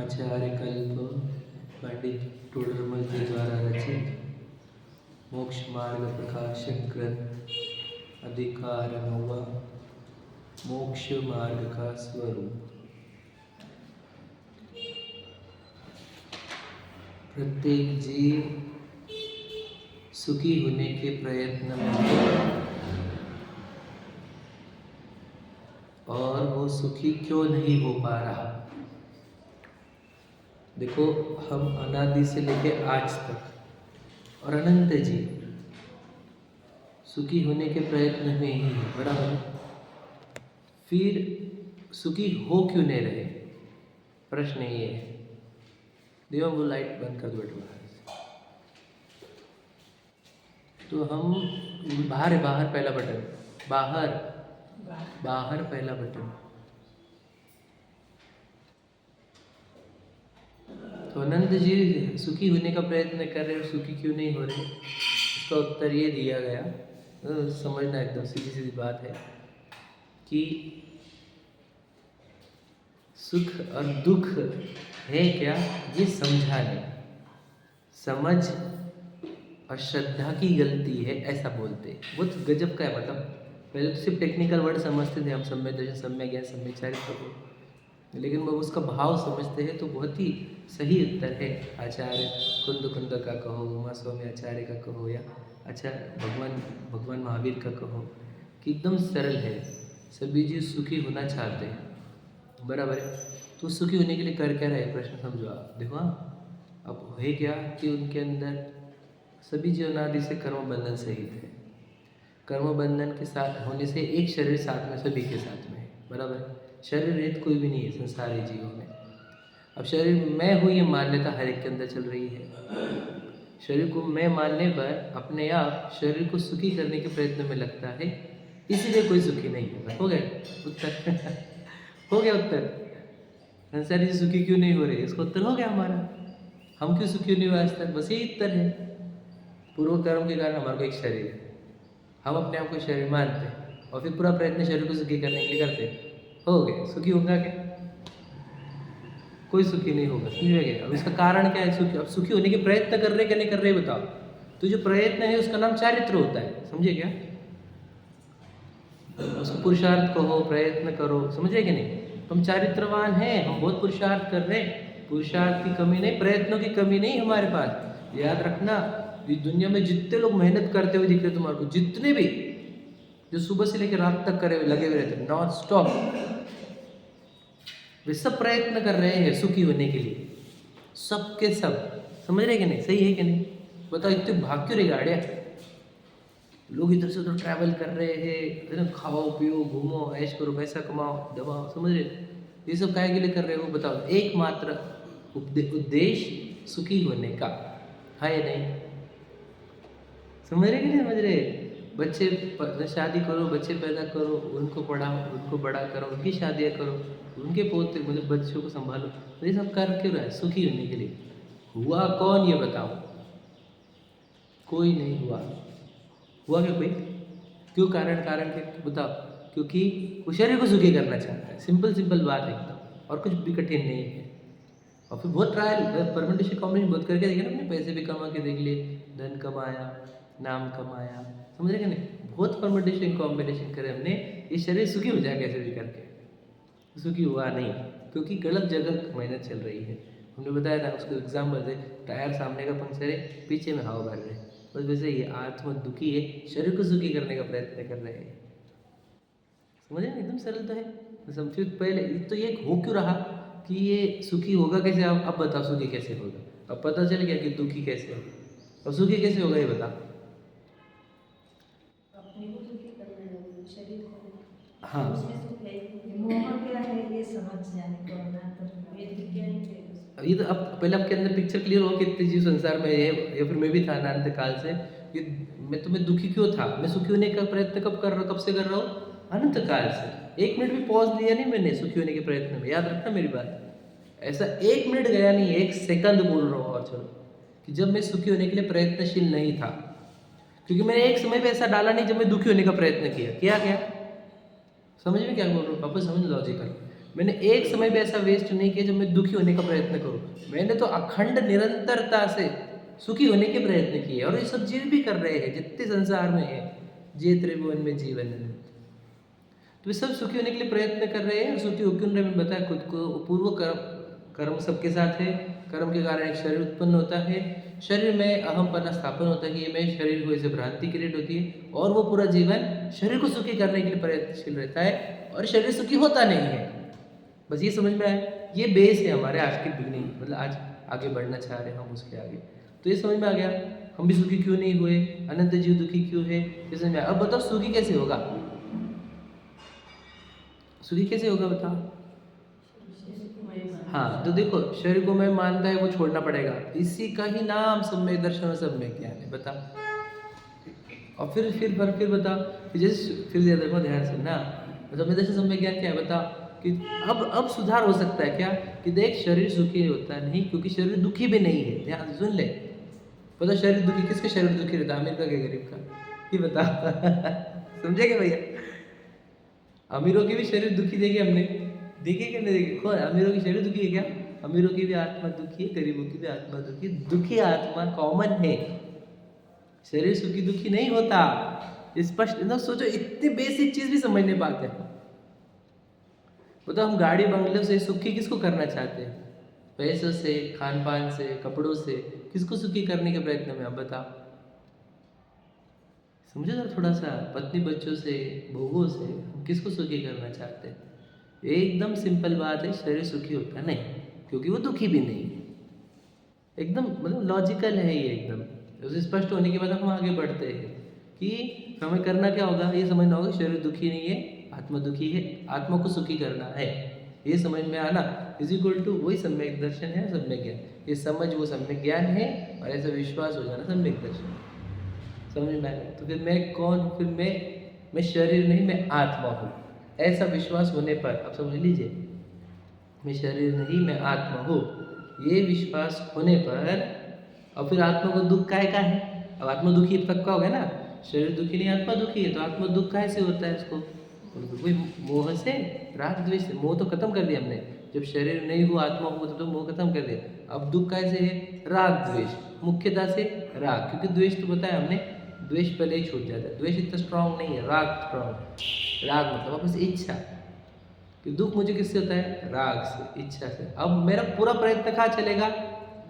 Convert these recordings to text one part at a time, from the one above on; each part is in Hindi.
आचार्य कल्प पंडित टोडरमल जी द्वारा रचित मोक्ष मार्ग प्रकाशक ग्रंथ अधिकार 9 मोक्ष मार्ग का स्वरूप। प्रत्येक जीव सुखी होने के प्रयत्न में है और वो सुखी क्यों नहीं हो पा रहा। देखो, हम अनादि से लेके आज तक और अनंत जीव सुखी होने के प्रयत्न में ही है, बराबर। फिर सुखी हो क्यों नहीं रहे, प्रश्न ये है। देवा वो लाइट बंद कर दो बेटा। तो हम बाहर है, बाहर पहला बटन, बाहर पहला बटन। तो अनंत जी सुखी होने का प्रयत्न कर रहे और सुखी क्यों नहीं हो रहे, इसका उत्तर ये दिया गया। समझना एकदम सीधी सीधी बात है कि सुख और दुख है क्या, ये समझा नहीं। समझ और श्रद्धा की गलती है, ऐसा बोलते। बहुत गजब का है। मतलब पहले तो सिर्फ टेक्निकल वर्ड समझते थे हम, सम्यक दर्शन, सम्यक ज्ञान, सम्यक चारित्र को, लेकिन वो उसका भाव समझते हैं तो बहुत ही सही उत्तर है। आचार्य कुंद का कहो, उमा स्वामी आचार्य का कहो, या आचार्य भगवान महावीर का कहो, कि एकदम सरल है। सभी जीव सुखी होना चाहते हैं, बराबर है। तो सुखी होने के लिए कर क्या रहे, प्रश्न समझो आप। देखो अब है क्या कि उनके अंदर सभी जीव अनादि से कर्म बंधन सहित है। कर्म बंधन के साथ होने से एक शरीर साथ में सभी के साथ में है, बराबर। शरीर रहित कोई भी नहीं है संसारी जीवों में। अब शरीर मैं हूँ ये मान्यता हर एक के अंदर चल रही है। शरीर को मैं मानने पर अपने आप शरीर को सुखी करने के प्रयत्न में लगता है, इसीलिए कोई सुखी नहीं होगा। हो गया उत्तर हो गया उत्तर। संसारी जी सुखी क्यों नहीं हो रहे, इसका उत्तर हो गया हमारा। हम क्यों सुखी नहीं हुए आज तक, बस यही उत्तर है। पूर्व कर्म के कारण हमारे को एक शरीर है, हम अपने आप को शरीर मानते हैं और फिर पूरा प्रयत्न शरीर को सुखी करने के लिए करते हैं। हो गए, सुखी होगा क्या, कोई सुखी नहीं होगा। समझ गए। अब इसका कारण क्या है, सुखी। अब सुखी होने के प्रयत्न कर रहे क्या नहीं कर रहे बताओ। तो जो प्रयत्न है उसका नाम चारित्र होता है, समझे क्या। उसको पुरुषार्थ कहो, प्रयत्न करो, समझ रहे कि नहीं। हम चारित्रवान हैं, हम बहुत पुरुषार्थ कर रहे हैं। पुरुषार्थ की कमी नहीं, प्रयत्नों की कमी नहीं हमारे पास। याद रखना, इस दुनिया में जितने लोग मेहनत करते हुए दिख रहे तुम्हारे को, जितने भी जो सुबह से लेकर रात तक करे हुए लगे हुए रहते नॉन स्टॉप, वे सब प्रयत्न कर रहे हैं सुखी होने के लिए, सब के सब। समझ रहे कि नहीं, सही है कि नहीं बताओ। इतने भाग क्यों रही गाड़ियाँ, लोग इधर से उधर ट्रैवल कर रहे हैं, खाओ पियो घूमो ऐश करो पैसा कमाओ दबाओ, समझ रहे। ये सब काय के लिए कर रहे हो बताओ। एकमात्र उद्देश्य सुखी होने का है या नहीं, समझ रहे कि नहीं समझ रहे। बच्चे शादी करो, बच्चे पैदा करो, उनको पढ़ाओ, उनको बड़ा करो, उनकी शादियाँ करो, उनके पोते मतलब बच्चों को संभालो। तो ये सब कर क्यों रहा है, सुखी होने के लिए। हुआ कौन ये बताओ, कोई नहीं हुआ। हुआ क्या कोई, क्यों, कारण के बताओ। क्योंकि वो शरीर को सुखी करना चाहता है, सिंपल बात है एकदम, और कुछ भी कठिन नहीं है। और फिर बहुत ट्रायल परमेंटेशन कॉम्बिनेशन बहुत करके देखे ना, अपने पैसे भी कमा के देख लिए, धन कमाया, नाम कमाया, समझ रहे कि नहीं। बहुत परमेंटेशन कॉम्बिनेशन करे हमने, ये शरीर सुखी हो जाए कैसे भी करके, सुखी हुआ नहीं, क्योंकि गलत जगह मेहनत चल रही है। हमने बताया था उसको एग्जाम्पल से, टायर सामने का पंक्चर है, पीछे में हवा भर रहे हैं, बस वैसे ये आत्मा दुखी है, शरीर को सुखी करने का प्रयत्न कर रहे हैं। समझे ना, एकदम सरल तो है। समझो पहले तो ये हो क्यों रहा कि ये सुखी होगा कैसे। अब बताओ सुखी कैसे होगा। अब पता चल गया कि दुखी कैसे होगा, अब सुखी कैसे होगा ये बता। अपने को सुखी करना है, शरीर को। हाँ, उसमें सुख है, मोह क्या है ये समझ जाने को ना, तो वेद विज्ञान है। ये तो अब पहले आपके अंदर पिक्चर क्लियर हो, कितने जीव संसार में है, या फिर मैं भी था अनंत काल से। ये मैं दुखी क्यों था, मैं सुखी होने का प्रयत्न कब कर रहा हूँ, कब से कर रहा हूँ, अनंत काल से। एक मिनट भी पॉज लिया नहीं मैंने सुखी होने के प्रयत्न में, याद रखना मेरी बात। ऐसा एक मिनट गया नहीं, एक सेकंड बोल रहा हूँ और चलो, कि जब मैं सुखी होने के लिए प्रयत्नशील नहीं था। क्योंकि मैंने एक समय पे ऐसा डाला नहीं जब मैं दुखी होने का प्रयत्न किया। क्या समझ में क्या बोल रहा हूँ, वापस समझ लॉजिकल। मैंने एक समय भी ऐसा वेस्ट नहीं किया जब मैं दुखी होने का प्रयत्न करूँ। मैंने तो अखंड निरंतरता से सुखी होने के प्रयत्न किए और ये सब जीव भी कर रहे हैं जितने संसार में है, जे त्रिभुवन में जीवन है। तो वे सब सुखी होने के लिए प्रयत्न कर रहे हैं और सुखी होकर उन्होंने बताया खुद को पूर्व कर्म सबके साथ है। कर्म के कारण एक शरीर उत्पन्न होता है, शरीर में अहमपना स्थापन होता है कि मैं शरीर को ऐसे भ्रांति क्रिएट होती है और वो पूरा जीवन शरीर को सुखी करने के लिए प्रयत्नशील रहता है और शरीर सुखी होता नहीं है। बस ये समझ में आया, ये बेस है हमारे आज की बिगनिंग, मतलब आज आगे बढ़ना चाह रहे हैं हम उसके आगे। तो ये समझ में आ गया हम भी सुखी क्यों नहीं हुए, अनंत जीव दुखी क्यों है, ये समझ में आया। अब बताओ सुखी कैसे होगा, सुखी कैसे होगा बताओ। हाँ तो देखो शरीर को मैं मानता है वो छोड़ना पड़ेगा, इसी का ही नाम सम्यक दर्शन और सम्यक ज्ञान है। बता और फिर बता जैसे फिर देखो ध्यान से ना, सम्यक दर्शन सम्यक ज्ञान क्या है बता कि अब सुधार हो सकता है क्या कि देख शरीर सुखी होता नहीं क्योंकि शरीर दुखी भी नहीं है। ध्यान सुन ले, पता शरीर दुखी किसके शरीर दुखी रहता है, अमीर का क्या गरीब का, ये बता समझे क्या भैया। अमीरों की भी शरीर दुखी देखे हमने, देखे क्या नहीं देखे, कौन अमीरों की शरीर दुखी है क्या, अमीरों की भी आत्मा दुखी है, गरीबों की भी आत्मा दुखी, दुखी आत्मा कॉमन है, शरीर सुखी दुखी नहीं होता। स्पष्ट ना सोचो, इतनी बेसिक चीज भी समझ नहीं पाते हैं। बताओ हम गाड़ी बंगलों से सुखी किसको करना चाहते हैं, पैसों से, खान पान से, कपड़ों से, किसको सुखी करने के प्रयत्न में, आप बताओ समझो जरा थोड़ा सा, पत्नी बच्चों से, भोगों से हम किसको सुखी करना चाहते हैं। एकदम सिंपल बात है, शरीर सुखी होता नहीं क्योंकि वो दुखी भी नहीं है, एकदम मतलब लॉजिकल है ये एकदम। उसे स्पष्ट होने के बाद हम आगे बढ़ते हैं कि हमें करना क्या होगा, ये समझना होगा शरीर दुखी नहीं है, आत्मा दुखी है, आत्मा को सुखी करना है, ये समझ में आना इज इक्वल टू वही सम्यक दर्शन है, सम्यक ज्ञान। ये समझ वो सम्यक ज्ञान है और ऐसा विश्वास हो जाना सम्यक दर्शन। समझ में आया। तो फिर मैं कौन हूँ, फिर मैं शरीर नहीं मैं आत्मा हूँ, ऐसा विश्वास होने पर आप समझ लीजिए मैं शरीर नहीं मैं आत्मा हूँ, ये विश्वास होने पर और फिर आत्मा को दुख काहे का है। अब आत्मा दुखी तक का हो गया ना, शरीर दुखी नहीं आत्मा दुखी है, तो आत्मा दुख काहे से होता है उसको, वही मोह से, राग द्वेष से। मोह तो खत्म कर दिया हमने, जब शरीर नहीं हुआ आत्मा हुआ तो मोह खत्म कर दिया। अब दुख कैसे है, राग द्वेष, मुख्यतः से राग, क्योंकि द्वेष तो बताया हमने द्वेष पहले ही छूट जाता है, द्वेष इतना स्ट्रांग नहीं है, राग स्ट्रांग। राग मतलब वापस इच्छा, कि दुख मुझे किससे होता है, राग से, इच्छा से। अब मेरा पूरा प्रयत्न कहाँ चलेगा,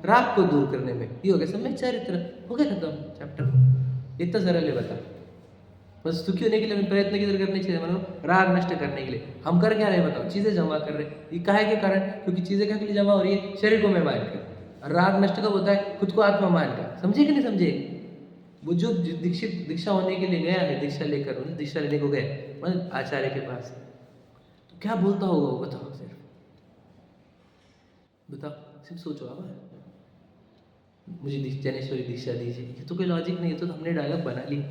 राग को दूर करने में। ये हो गया सम्यक चरित्र, हो गया खत्म चैप्टर, इतना सरल है बता। बस सुखी होने के लिए हमें प्रयत्न किधर करने चाहिए, मतलब राग नष्ट करने के लिए। हम कर क्या रहे बताओ, चीजें जमा कर रहे, ये काहे के कारण, क्योंकि चीजें क्या के लिए जमा हो रही है, शरीर को मैं मान कर। राग नष्ट कब होता है, खुद को आत्मा मान कर। समझे कि नहीं समझे। वो जो दीक्षा होने के लिए गया है, दीक्षा लेकर, दीक्षा लेने को गए मतलब आचार्य के पास, तो क्या बोलता होगा वो बताओ, सिर्फ बताओ, सिर्फ सोचो आप, मुझे ज्ञानेश्वरी दीक्षा दीजिए, ये तो कोई लॉजिक नहीं है, तो हमने डायलॉग बना ली,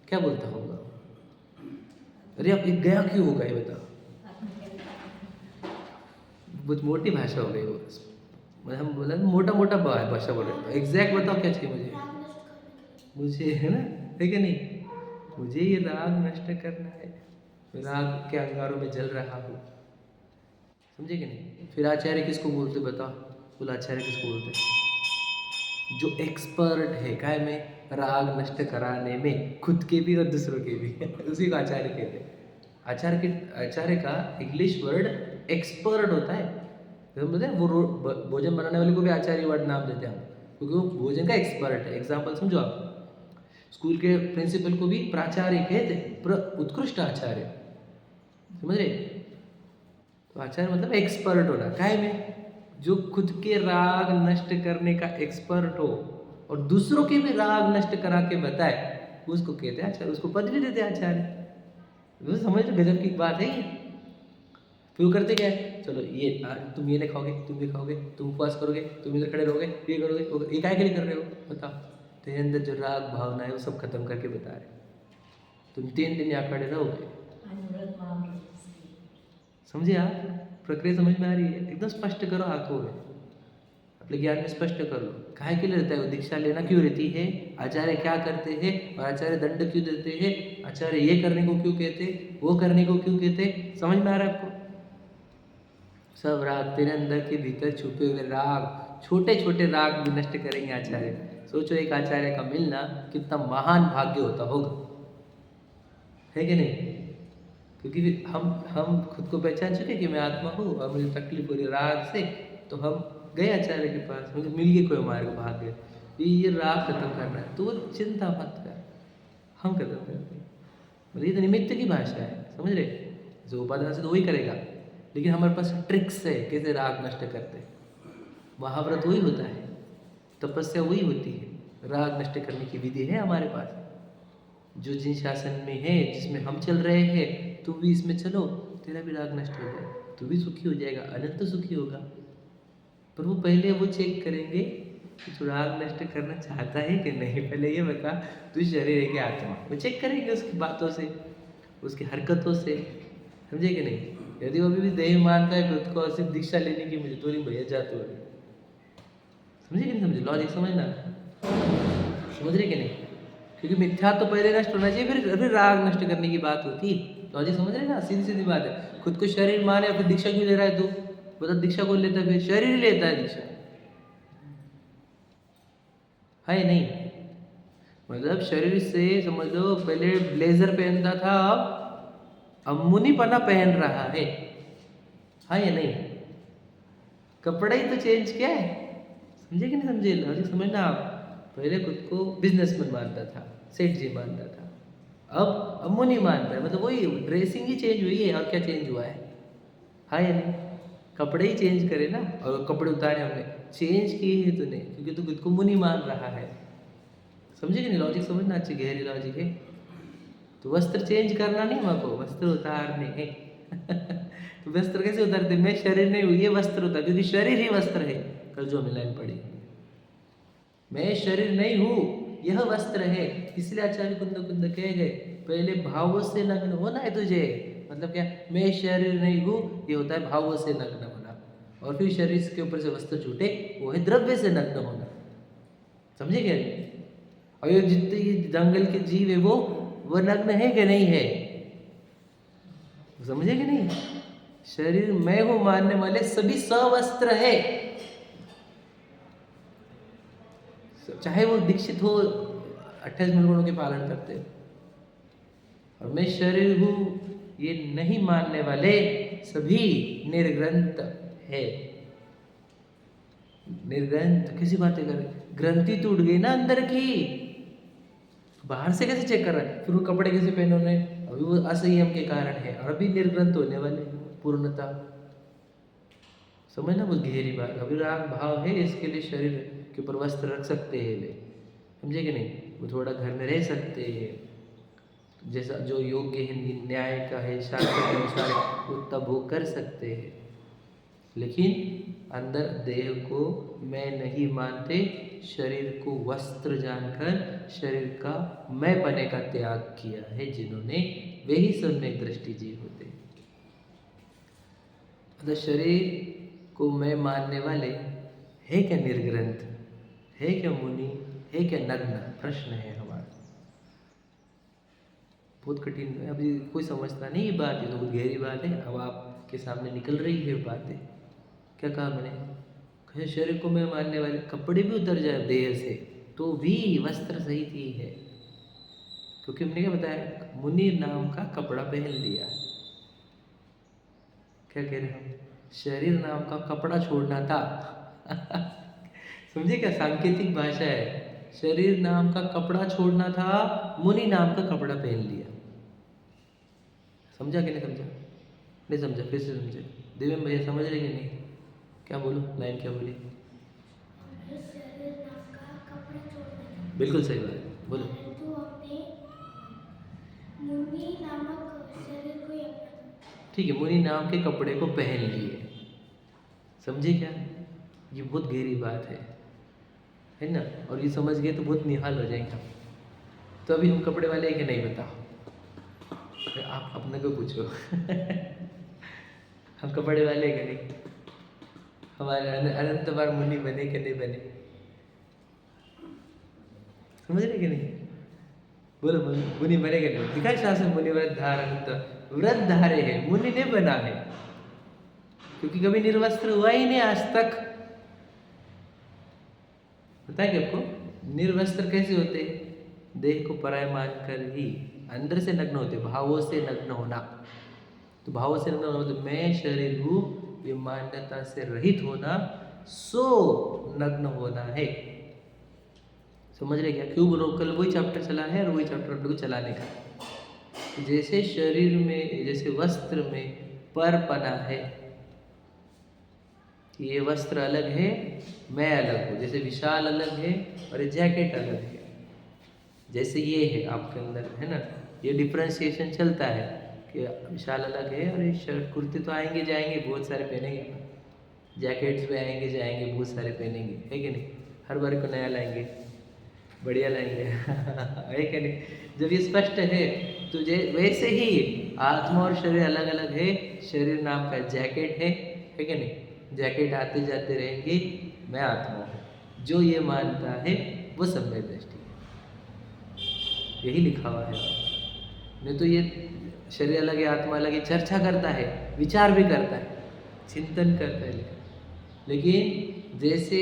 क्या बोलता होगा। अरे आप एक गया क्यों होगा ये बताओ, बहुत मोटी भाषा हो गई वो, मतलब हम बोला मोटा मोटा भाषा बोल रहे, एग्जैक्ट बताओ क्या चाहिए मुझे है ना, है कि नहीं, मुझे ये राग नष्ट करना है, राग के अंगारों में जल रहा हूँ, समझे कि नहीं। फिर आचार्य किसको बोलते बताओ, बोला आचार्य किसको बोलते, जो एक्सपर्ट है काय में, राग नष्ट कराने में, खुद के भी और दूसरों के भी उसी को आचार्य कहते हैं। आचार्य का इंग्लिश वर्ड एक्सपर्ट होता है, तो बोलते हैं वो भोजन बनाने वाले को भी आचार्य वर्ड नाम देते हैं हम, क्योंकि वो भोजन का एक्सपर्ट है। एग्जाम्पल समझो आप, स्कूल के प्रिंसिपल को भी प्राचार्य कहते, उत्कृष्ट आचार्य, समझ रहे। तो आचार्य मतलब एक्सपर्ट होना, काय में, जो खुद के राग नष्ट करने का एक्सपर्ट हो और दूसरों के भी राग नष्ट करा के बताए, उसको कहते हैं आचार्य, उसको पद भी देते हैं आचार्य। तो समझ लो गजब की बात है ये। फिर वो करते क्या है, चलो ये तुम ये नहीं खाओगे, तुम ये खाओगे, तुम उपवास करोगे, तुम इधर खड़े रहोगे, ये करोगे, ये काय के लिए कर रहे हो बताओ। तेरे अंदर जो राग भावना है वो सब खत्म करके बता रहे, तुम 3 दिन यहाँ खड़े रहोगे। समझे आप, प्रक्रिया समझ में आ रही है, एकदम स्पष्ट करो हाथों में, अपने ज्ञान में स्पष्ट कर लो, काहे के लिए रहता है वो, दीक्षा लेना क्यों रहती है, आचार्य क्या करते हैं और आचार्य दंड क्यों देते हैं, आचार्य ये करने को क्यों कहते, वो करने को क्यों कहते, समझ में आ रहा है आपको। सब राग तेरे अंदर के भीतर छुपे हुए राग, छोटे छोटे राग भी नष्ट करेंगे आचार्य। सोचो एक आचार्य का मिलना कितना महान भाग्य होता होगा, है कि नहीं? क्योंकि फिर हम खुद को पहचान चुके कि मैं आत्मा हूँ और मुझे तकलीफ हो रही राग से, तो हम गए आचार्य के पास, मुझे मिल गए कोई हमारे को भाग्य, ये राग खत्म करना है, तो वो चिंता मत कर, हम खत्म करते हैं। मतलब ये तो निमित्त की भाषा है, समझ रहे? जो उपादान से तो वही करेगा, लेकिन हमारे पास ट्रिक्स है कैसे राग नष्ट करते हैं। महाव्रत वही होता है, तपस्या वही होती है, राग नष्ट करने की विधि है हमारे पास। जो जिन शासन में है, जिसमें हम चल रहे हैं, तू भी इसमें चलो, तेरा भी राग नष्ट हो जाए, तू भी सुखी हो जाएगा, अनंत सुखी होगा। पर वो पहले वो चेक करेंगे कि तू राग नष्ट करना चाहता है कि नहीं, पहले ये बता तू शरीर है कि आत्मा, वो चेक करेंगे उसकी बातों से, उसकी हरकतों से, समझे कि नहीं? यदि वो अभी भी देह मानता है खुद को, सिर्फ दीक्षा लेने की मुझे तो नहीं भैया जा तो, समझे कि नहीं समझे? लॉजिक समझना, समझ रहे कि नहीं? क्योंकि मिथ्या तो पहले नष्ट होना चाहिए, फिर राग नष्ट करने की बात होती। लॉजिक समझ रहे ना? सीधी सीधी बात है। खुद को शरीर माने फिर दीक्षा क्यों ले रहा है तू? बता, दीक्षा कौन लेता है? फिर शरीर ही लेता है दीक्षा, है नहीं? मतलब शरीर से समझ लो, पहले ब्लेजर पहनता था, अब मुनिपना पहन रहा है या नहीं? कपड़ा ही तो चेंज किया है, समझे कि नहीं समझे? लॉजिक समझना आप। पहले खुद को बिजनेसमैन मानता था, सेठ जी मानता था, अब मुनि मानता है, मतलब वही ड्रेसिंग ही चेंज हुई है, और क्या चेंज हुआ है या नहीं? कपड़े ही चेंज करे ना, और कपड़े उतारे हमने, चेंज किए ही तूने, क्योंकि तू खुद को मुनि मान रहा है, समझे कि नहीं? लॉजिक समझना, अच्छी गहरी लॉजिक है। तो वस्त्र चेंज करना नहीं हमको, वस्त्र उतारने हैं। तो वस्त्र कैसे उतारते? मैं शरीर नहीं हूँ, ये वस्त्र होता, क्योंकि शरीर ही वस्त्र है। कल जो हमें लाइन पड़ी, मैं शरीर नहीं हूँ, यह वस्त्र है। इसलिए आचार्य कुंद कुंद कह गए, पहले भावों से नग्न होना है तुझे। मतलब क्या? मैं शरीर नहीं हूँ, ये होता है भावों से नग्न होना, और फिर शरीर के ऊपर से वस्त्र छूटे, वो है द्रव्य से नग्न होना, समझे क्या? और ये जितने ये जंगल के जीव है वो नग्न है कि नहीं है? समझे कि नहीं? शरीर मैं हूं मानने वाले सभी सवस्त्र है, चाहे वो दीक्षित हो, 28 गुणों के पालन करते हो, और मैं शरीर हूं ये नहीं मानने वाले सभी निर्ग्रंथ है। निर्ग्रंथ किसी बातें कर, ग्रंथि टूट गई ना अंदर की, बाहर से कैसे चेक कर रहा है? फिर वो कपड़े कैसे पहने उन्होंने? अभी वो असंयम के कारण है, और अभी निर्ग्रंथ होने वाले पूर्णता, समझना बहुत गहरी बात। अभी राग भाव है, इसके लिए शरीर के ऊपर वस्त्र रख सकते हैं वे, समझे कि नहीं? वो थोड़ा घर में रह सकते हैं, जैसा जो योग्य है, न्याय का है, शास्त्र के अनुसार वो तब वो कर सकते हैं, लेकिन अंदर देह को मैं नहीं मानते, शरीर को वस्त्र जानकर शरीर का मैं बने का त्याग किया है जिन्होंने, वे ही सम्यक दृष्टि जीव होते। अतः शरीर को मैं मानने वाले है क्या निर्ग्रंथ, है क्या मुनि, है क्या नग्न? प्रश्न है हमारा, बहुत कठिन है, अभी कोई समझता नहीं ये बात, ये तो बहुत गहरी बात है। अब आपके सामने निकल रही है बातें। क्या कहा मैंने? कहे शरीर को मैं मानने वाले, कपड़े भी उतर जाए देह से तो भी वस्त्र सहित ही है, क्योंकि हमने क्या बताया? मुनि नाम का कपड़ा पहन लिया। क्या कह रहे हैं? शरीर नाम का कपड़ा छोड़ना था। समझे क्या सांकेतिक भाषा है? शरीर नाम का कपड़ा छोड़ना था, मुनि नाम का कपड़ा पहन लिया। समझा कि नहीं समझा? नहीं समझा, फिर से समझे। दिव्यम भैया समझ रहे कि नहीं? क्या बोलो, लाइन क्या बोली? बिल्कुल सही बात है, बोलो। ठीक है, मुनि नाम के कपड़े को पहन लिए, समझे क्या? ये बहुत गहरी बात है ना? और ये समझ गए तो बहुत निहाल हो जाएंगे। तो अभी हम कपड़े वाले हैं कि नहीं बताओ? आप अपने को पूछो। हम कपड़े वाले हैं कि नहीं? हमारे अनंत बार मुनि बने कि नहीं बने? समझ रहे कि नहीं? बोलो, मुनि बने कि नहीं? दिखा शास्त्र मुनि व्रत धारण, व्रत धारे है, मुनि ने बना है। क्योंकि कभी निर्वस्त्र हुआ ही नहीं आज तक। पता है कि आपको निर्वस्त्र कैसे होते हैं? देह को पराय मानकर ही अंदर से नग्न होते, भावों से नग्न होना। तो भावों से नग्न होना मतलब मैं शरीर हूँ, ये मान्यता से रहित होना, सो नग्न होना है। समझ रहे क्या? क्यों बोलो? कल वही चैप्टर चला है और वही चैप्टर अपने को चलाने का। जैसे शरीर में, जैसे वस्त्र में परपना है, ये वस्त्र अलग है, मैं अलग हूँ। जैसे विशाल अलग है और ये जैकेट अलग है, जैसे ये है आपके अंदर, है ना? ये डिफ्रेंशिएशन चलता है कि विशाल अलग है और ये शर्ट कुर्ते तो आएंगे जाएंगे, बहुत सारे पहनेंगे, जैकेट्स भी आएंगे जाएंगे, बहुत सारे पहनेंगे, है कि नहीं? हर बार को नया लाएंगे, बढ़िया लाएंगे है कि नहीं? जब ये स्पष्ट है तो वैसे ही आत्मा और शरीर अलग अलग है। शरीर नाम का जैकेट है कि नहीं? जैकेट आते जाते रहेंगे, मैं आत्मा हूँ। जो ये मानता है वो सम्यक दृष्टि है, यही लिखा हुआ है। नहीं तो ये शरीर अलग है, आत्मा अलग है, चर्चा करता है, विचार भी करता है, चिंतन करता है, लेकिन जैसे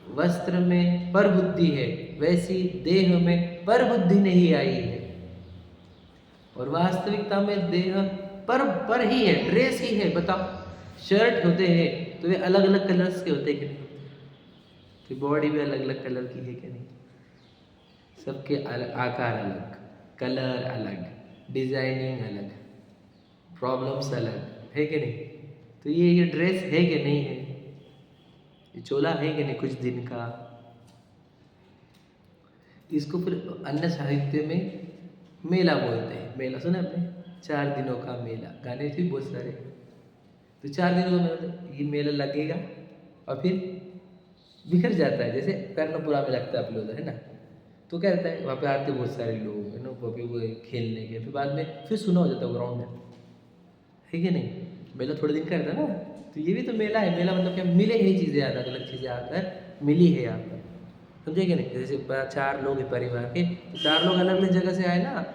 वस्त्र में पर बुद्धि है, वैसी देह में पर बुद्धि नहीं आई है। और वास्तविकता में देह पर ही है, ड्रेस ही है। बताओ, शर्ट होते हैं तो वे अलग अलग कलर्स के होते हैं कि नहीं? तो बॉडी भी अलग अलग कलर की है कि नहीं? सबके आकार अलग, कलर अलग, डिजाइनिंग अलग, प्रॉब्लम्स अलग, है कि नहीं? तो ये ड्रेस है कि नहीं है? ये चोला है कि नहीं कुछ दिन का? इसको फिर अन्य साहित्य में मेला बोलते हैं। मेला सुना आपने? 4 दिनों का मेला, गाने थे बहुत सारे। तो 4 दिनों का मेला, ये मेला लगेगा और फिर बिखर जाता है, जैसे कर्णपुरा में लगता है अपलोद, है ना? तो क्या रहता है, वहाँ पे आते बहुत सारे लोग, है ना, वहाँ पे वो खेलने के, फिर बाद में फिर सुना हो जाता है ग्राउंड में, है कि नहीं? मेला थोड़े दिन का रहता है ना। तो ये भी तो मेला है। मेला मतलब क्या? मिले हैं चीज़ें, अलग अलग चीज़ें आकर मिली है यहाँ पर, समझे कि नहीं? जैसे 4 लोग हैं परिवार के, तो 4 लोग अलग अलग जगह से आए ना,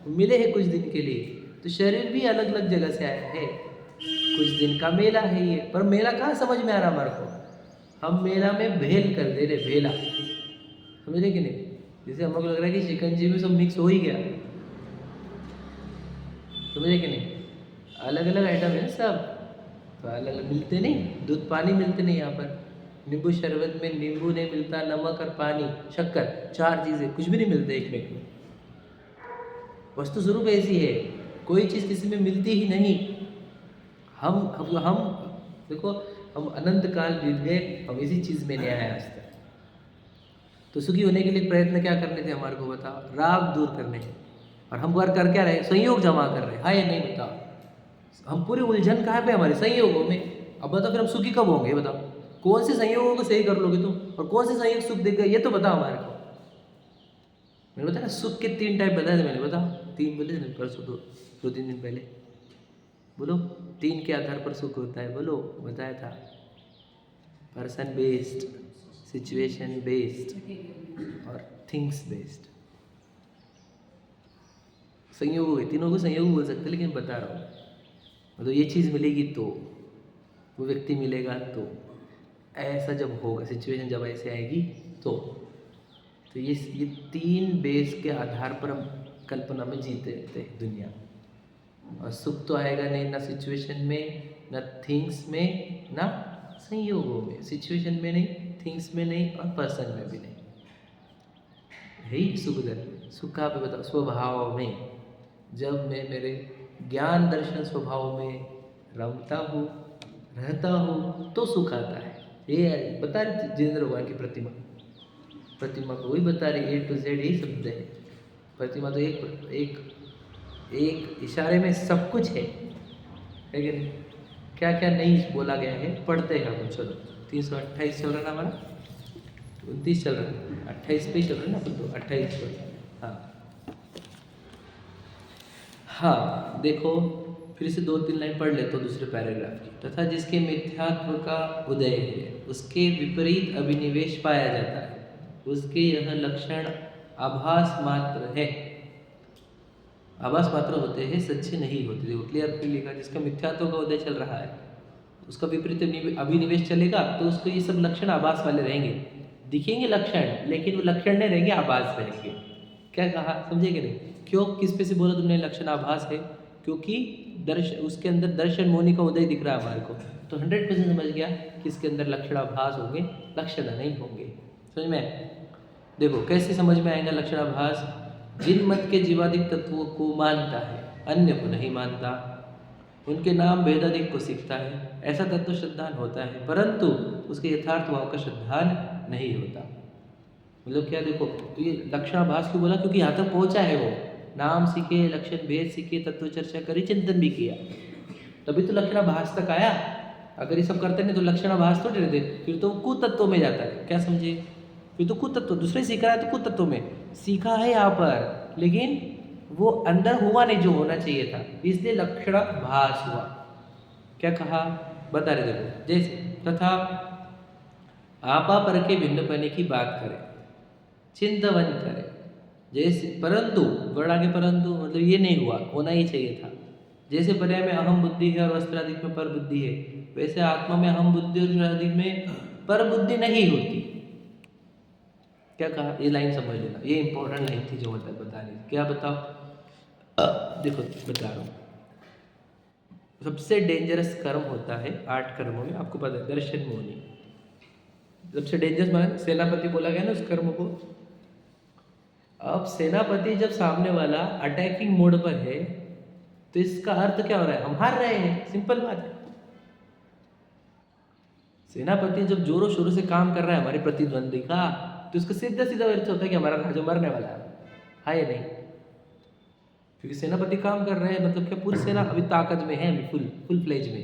मिले हैं कुछ दिन के लिए। तो शरीर भी अलग अलग जगह से आया है, कुछ दिन का मेला है ये। पर मेला कहाँ समझ में आ रहा हमारे को? हम मेला में भेल कर दे रहे, भेला, समझ रहे कि नहीं? जैसे हम लोग लग रहा है कि शिकंजी में सब मिक्स हो ही गया, समझे कि नहीं? अलग अलग आइटम है सब, तो अलग अलग मिलते नहीं, दूध पानी मिलते नहीं यहाँ पर। नींबू शरबत में नींबू नहीं मिलता, नमक और पानी, शक्कर, 4 चीज़ें कुछ भी नहीं मिलते एक में। वस्तु स्वरूप ऐसी है, कोई चीज़ किसी में मिलती ही नहीं। हम देखो, हम अनंत काल बीत गए, हम इसी चीज़ में नहीं आए आज तक। तो सुखी होने के लिए प्रयत्न क्या करने थे हमारे को? बताओ, राग दूर करने। और हम बार कर क्या रहे? संयोग जमा कर रहे, हाँ या नहीं? बताओ, हम पूरी उलझन कहाँ पे? हमारे संयोगों में। अब बताओ फिर हम सुखी कब होंगे? बताओ, कौन से संयोगों को सही कर लोगे तुम, और कौन से संयोग सुख देगा, ये तो बताओ हमारे को। मैंने बताया ना, सुख के 3 टाइप बताए थे मैंने, बताओ 3 बोले थे परसों, 2-3 दिन पहले। बोलो, 3 के आधार पर सुख होता है, बोलो, बताया था। पर्सन बेस्ड, सिचुएशन बेस्ड और थिंग्स बेस्ड। संयोग है, तीनों को संयोग बोल सकते, लेकिन बता रहा हूँ, मतलब ये चीज़ मिलेगी तो, वो व्यक्ति मिलेगा तो, ऐसा जब होगा, सिचुएशन जब ऐसे आएगी तो ये 3 बेस के आधार पर हम कल्पना में जीते रहते हैं दुनिया। और सुख तो आएगा नहीं, ना सिचुएशन में, ना थिंग्स में, ना संयोगों में। सिचुएशन में नहीं, थिंग्स में नहीं, और पर्सन में भी नहीं। यही सुख दर। सुख कहाँ पे? बताओ, स्वभाव में। जब मैं मेरे ज्ञान दर्शन स्वभाव में रमता हूँ, रहता हूँ, तो सुख आता है। ये बता रही जितेंद्र भगवान की प्रतिमा को वही बता रही, A to Z यही शब्द है। प्रतिमा तो एक इशारे में सब कुछ है, लेकिन क्या क्या नहीं बोला गया है, पढ़ते हैं हम। चलो, 328 चल रहा ना हमारा, 29 चल रहा है, 28 पे ही चल रहा है ना, तो 28 पर। हाँ, देखो फिर से 2-3 लाइन पढ़ लेते हो दूसरे पैराग्राफ की। तथा जिसके मिथ्यात्व का उदय है, उसके विपरीत अभिनिवेश पाया जाता है, उसके यह लक्षण आभास मात्र है। आभास मात्र होते हैं, सच्चे नहीं होते। देखो क्लियर लिखा, जिसका मिथ्यात्व का उदय चल रहा है, उसका विपरीत अभिनिवेश चलेगा तो उसको ये सब लक्षण आभास वाले रहेंगे, दिखेंगे लक्षण लेकिन वो लक्षण नहीं रहेंगे, आभास रहेंगे। क्या कहा, समझे कि नहीं? क्यों, किस पे से बोला तुमने लक्षण आभास है? क्योंकि उसके अंदर दर्शन मोनी का उदय दिख रहा है हमारे को, तो 100% समझ गया कि इसके अंदर लक्षण आभास होंगे, लक्षण नहीं होंगे। समझ में? देखो कैसे समझ में आएगा लक्षण आभास? जिन मत के जीवादिक तत्वों को मानता है, अन्य को नहीं मानता, उनके नाम भेदादिक को सीखता है, ऐसा तत्व श्रद्धान होता है, परंतु उसके यथार्थ भाव का श्रद्धान नहीं होता। मतलब क्या, देखो तो ये लक्षणाभास क्यों बोला? क्योंकि यहाँ तक पहुँचा है वो, नाम सीखे, लक्षण भेद सीखे, तत्व चर्चा करी, चिंतन भी किया, तभी तो लक्षणाभास तक आया। अगर ये सब करते नहीं तो लक्षणाभास तो रहते, फिर तो कुतत्व में जाता है। क्या समझे? फिर तो कुतत्व, दूसरे सीख रहा है तो कुतत्व में सीखा है यहाँ पर, लेकिन वो अंदर हुआ नहीं जो होना चाहिए था, इसलिए लक्षणाभास हुआ। क्या कहा, बता रहे देखो, जैसे तथा आपा पर के भिन्नपने की बात करें, चिंतवन करें, जैसे परंतु वर्ड आगे परंतु मतलब ये नहीं हुआ, होना ही चाहिए था। जैसे पर्याय में अहम बुद्धि है और वस्त्राधिक में पर बुद्धि है, वैसे आत्मा में अहम बुद्धि और वस्त्राधिक में पर बुद्धि नहीं होती। क्या कहा, ये लाइन समझ लेना, ये इंपॉर्टेंट लाइन थी जो मतलब बतानी। क्या बताओ, देखो बता रहा हूँ। सबसे डेंजरस कर्म होता है 8 कर्मों में, आपको पता है, दर्शन मोनी सबसे डेंजरस मान सेनापति बोला गया ना उस कर्म को। अब सेनापति जब सामने वाला अटैकिंग मोड पर है तो इसका अर्थ क्या हो रहा है, हम हार रहे हैं, सिंपल बात है। सेनापति जब जोरों शोरों से काम कर रहा है हमारे प्रतिद्वंदी का, तो इसका सीधा सीधा अर्थ होता है कि हमारा राजा मरने वाला है या नहीं? क्योंकि सेनापति काम कर रहे हैं, मतलब क्या पूरी सेना अभी ताकत में है, अभी फुल फ्लेज में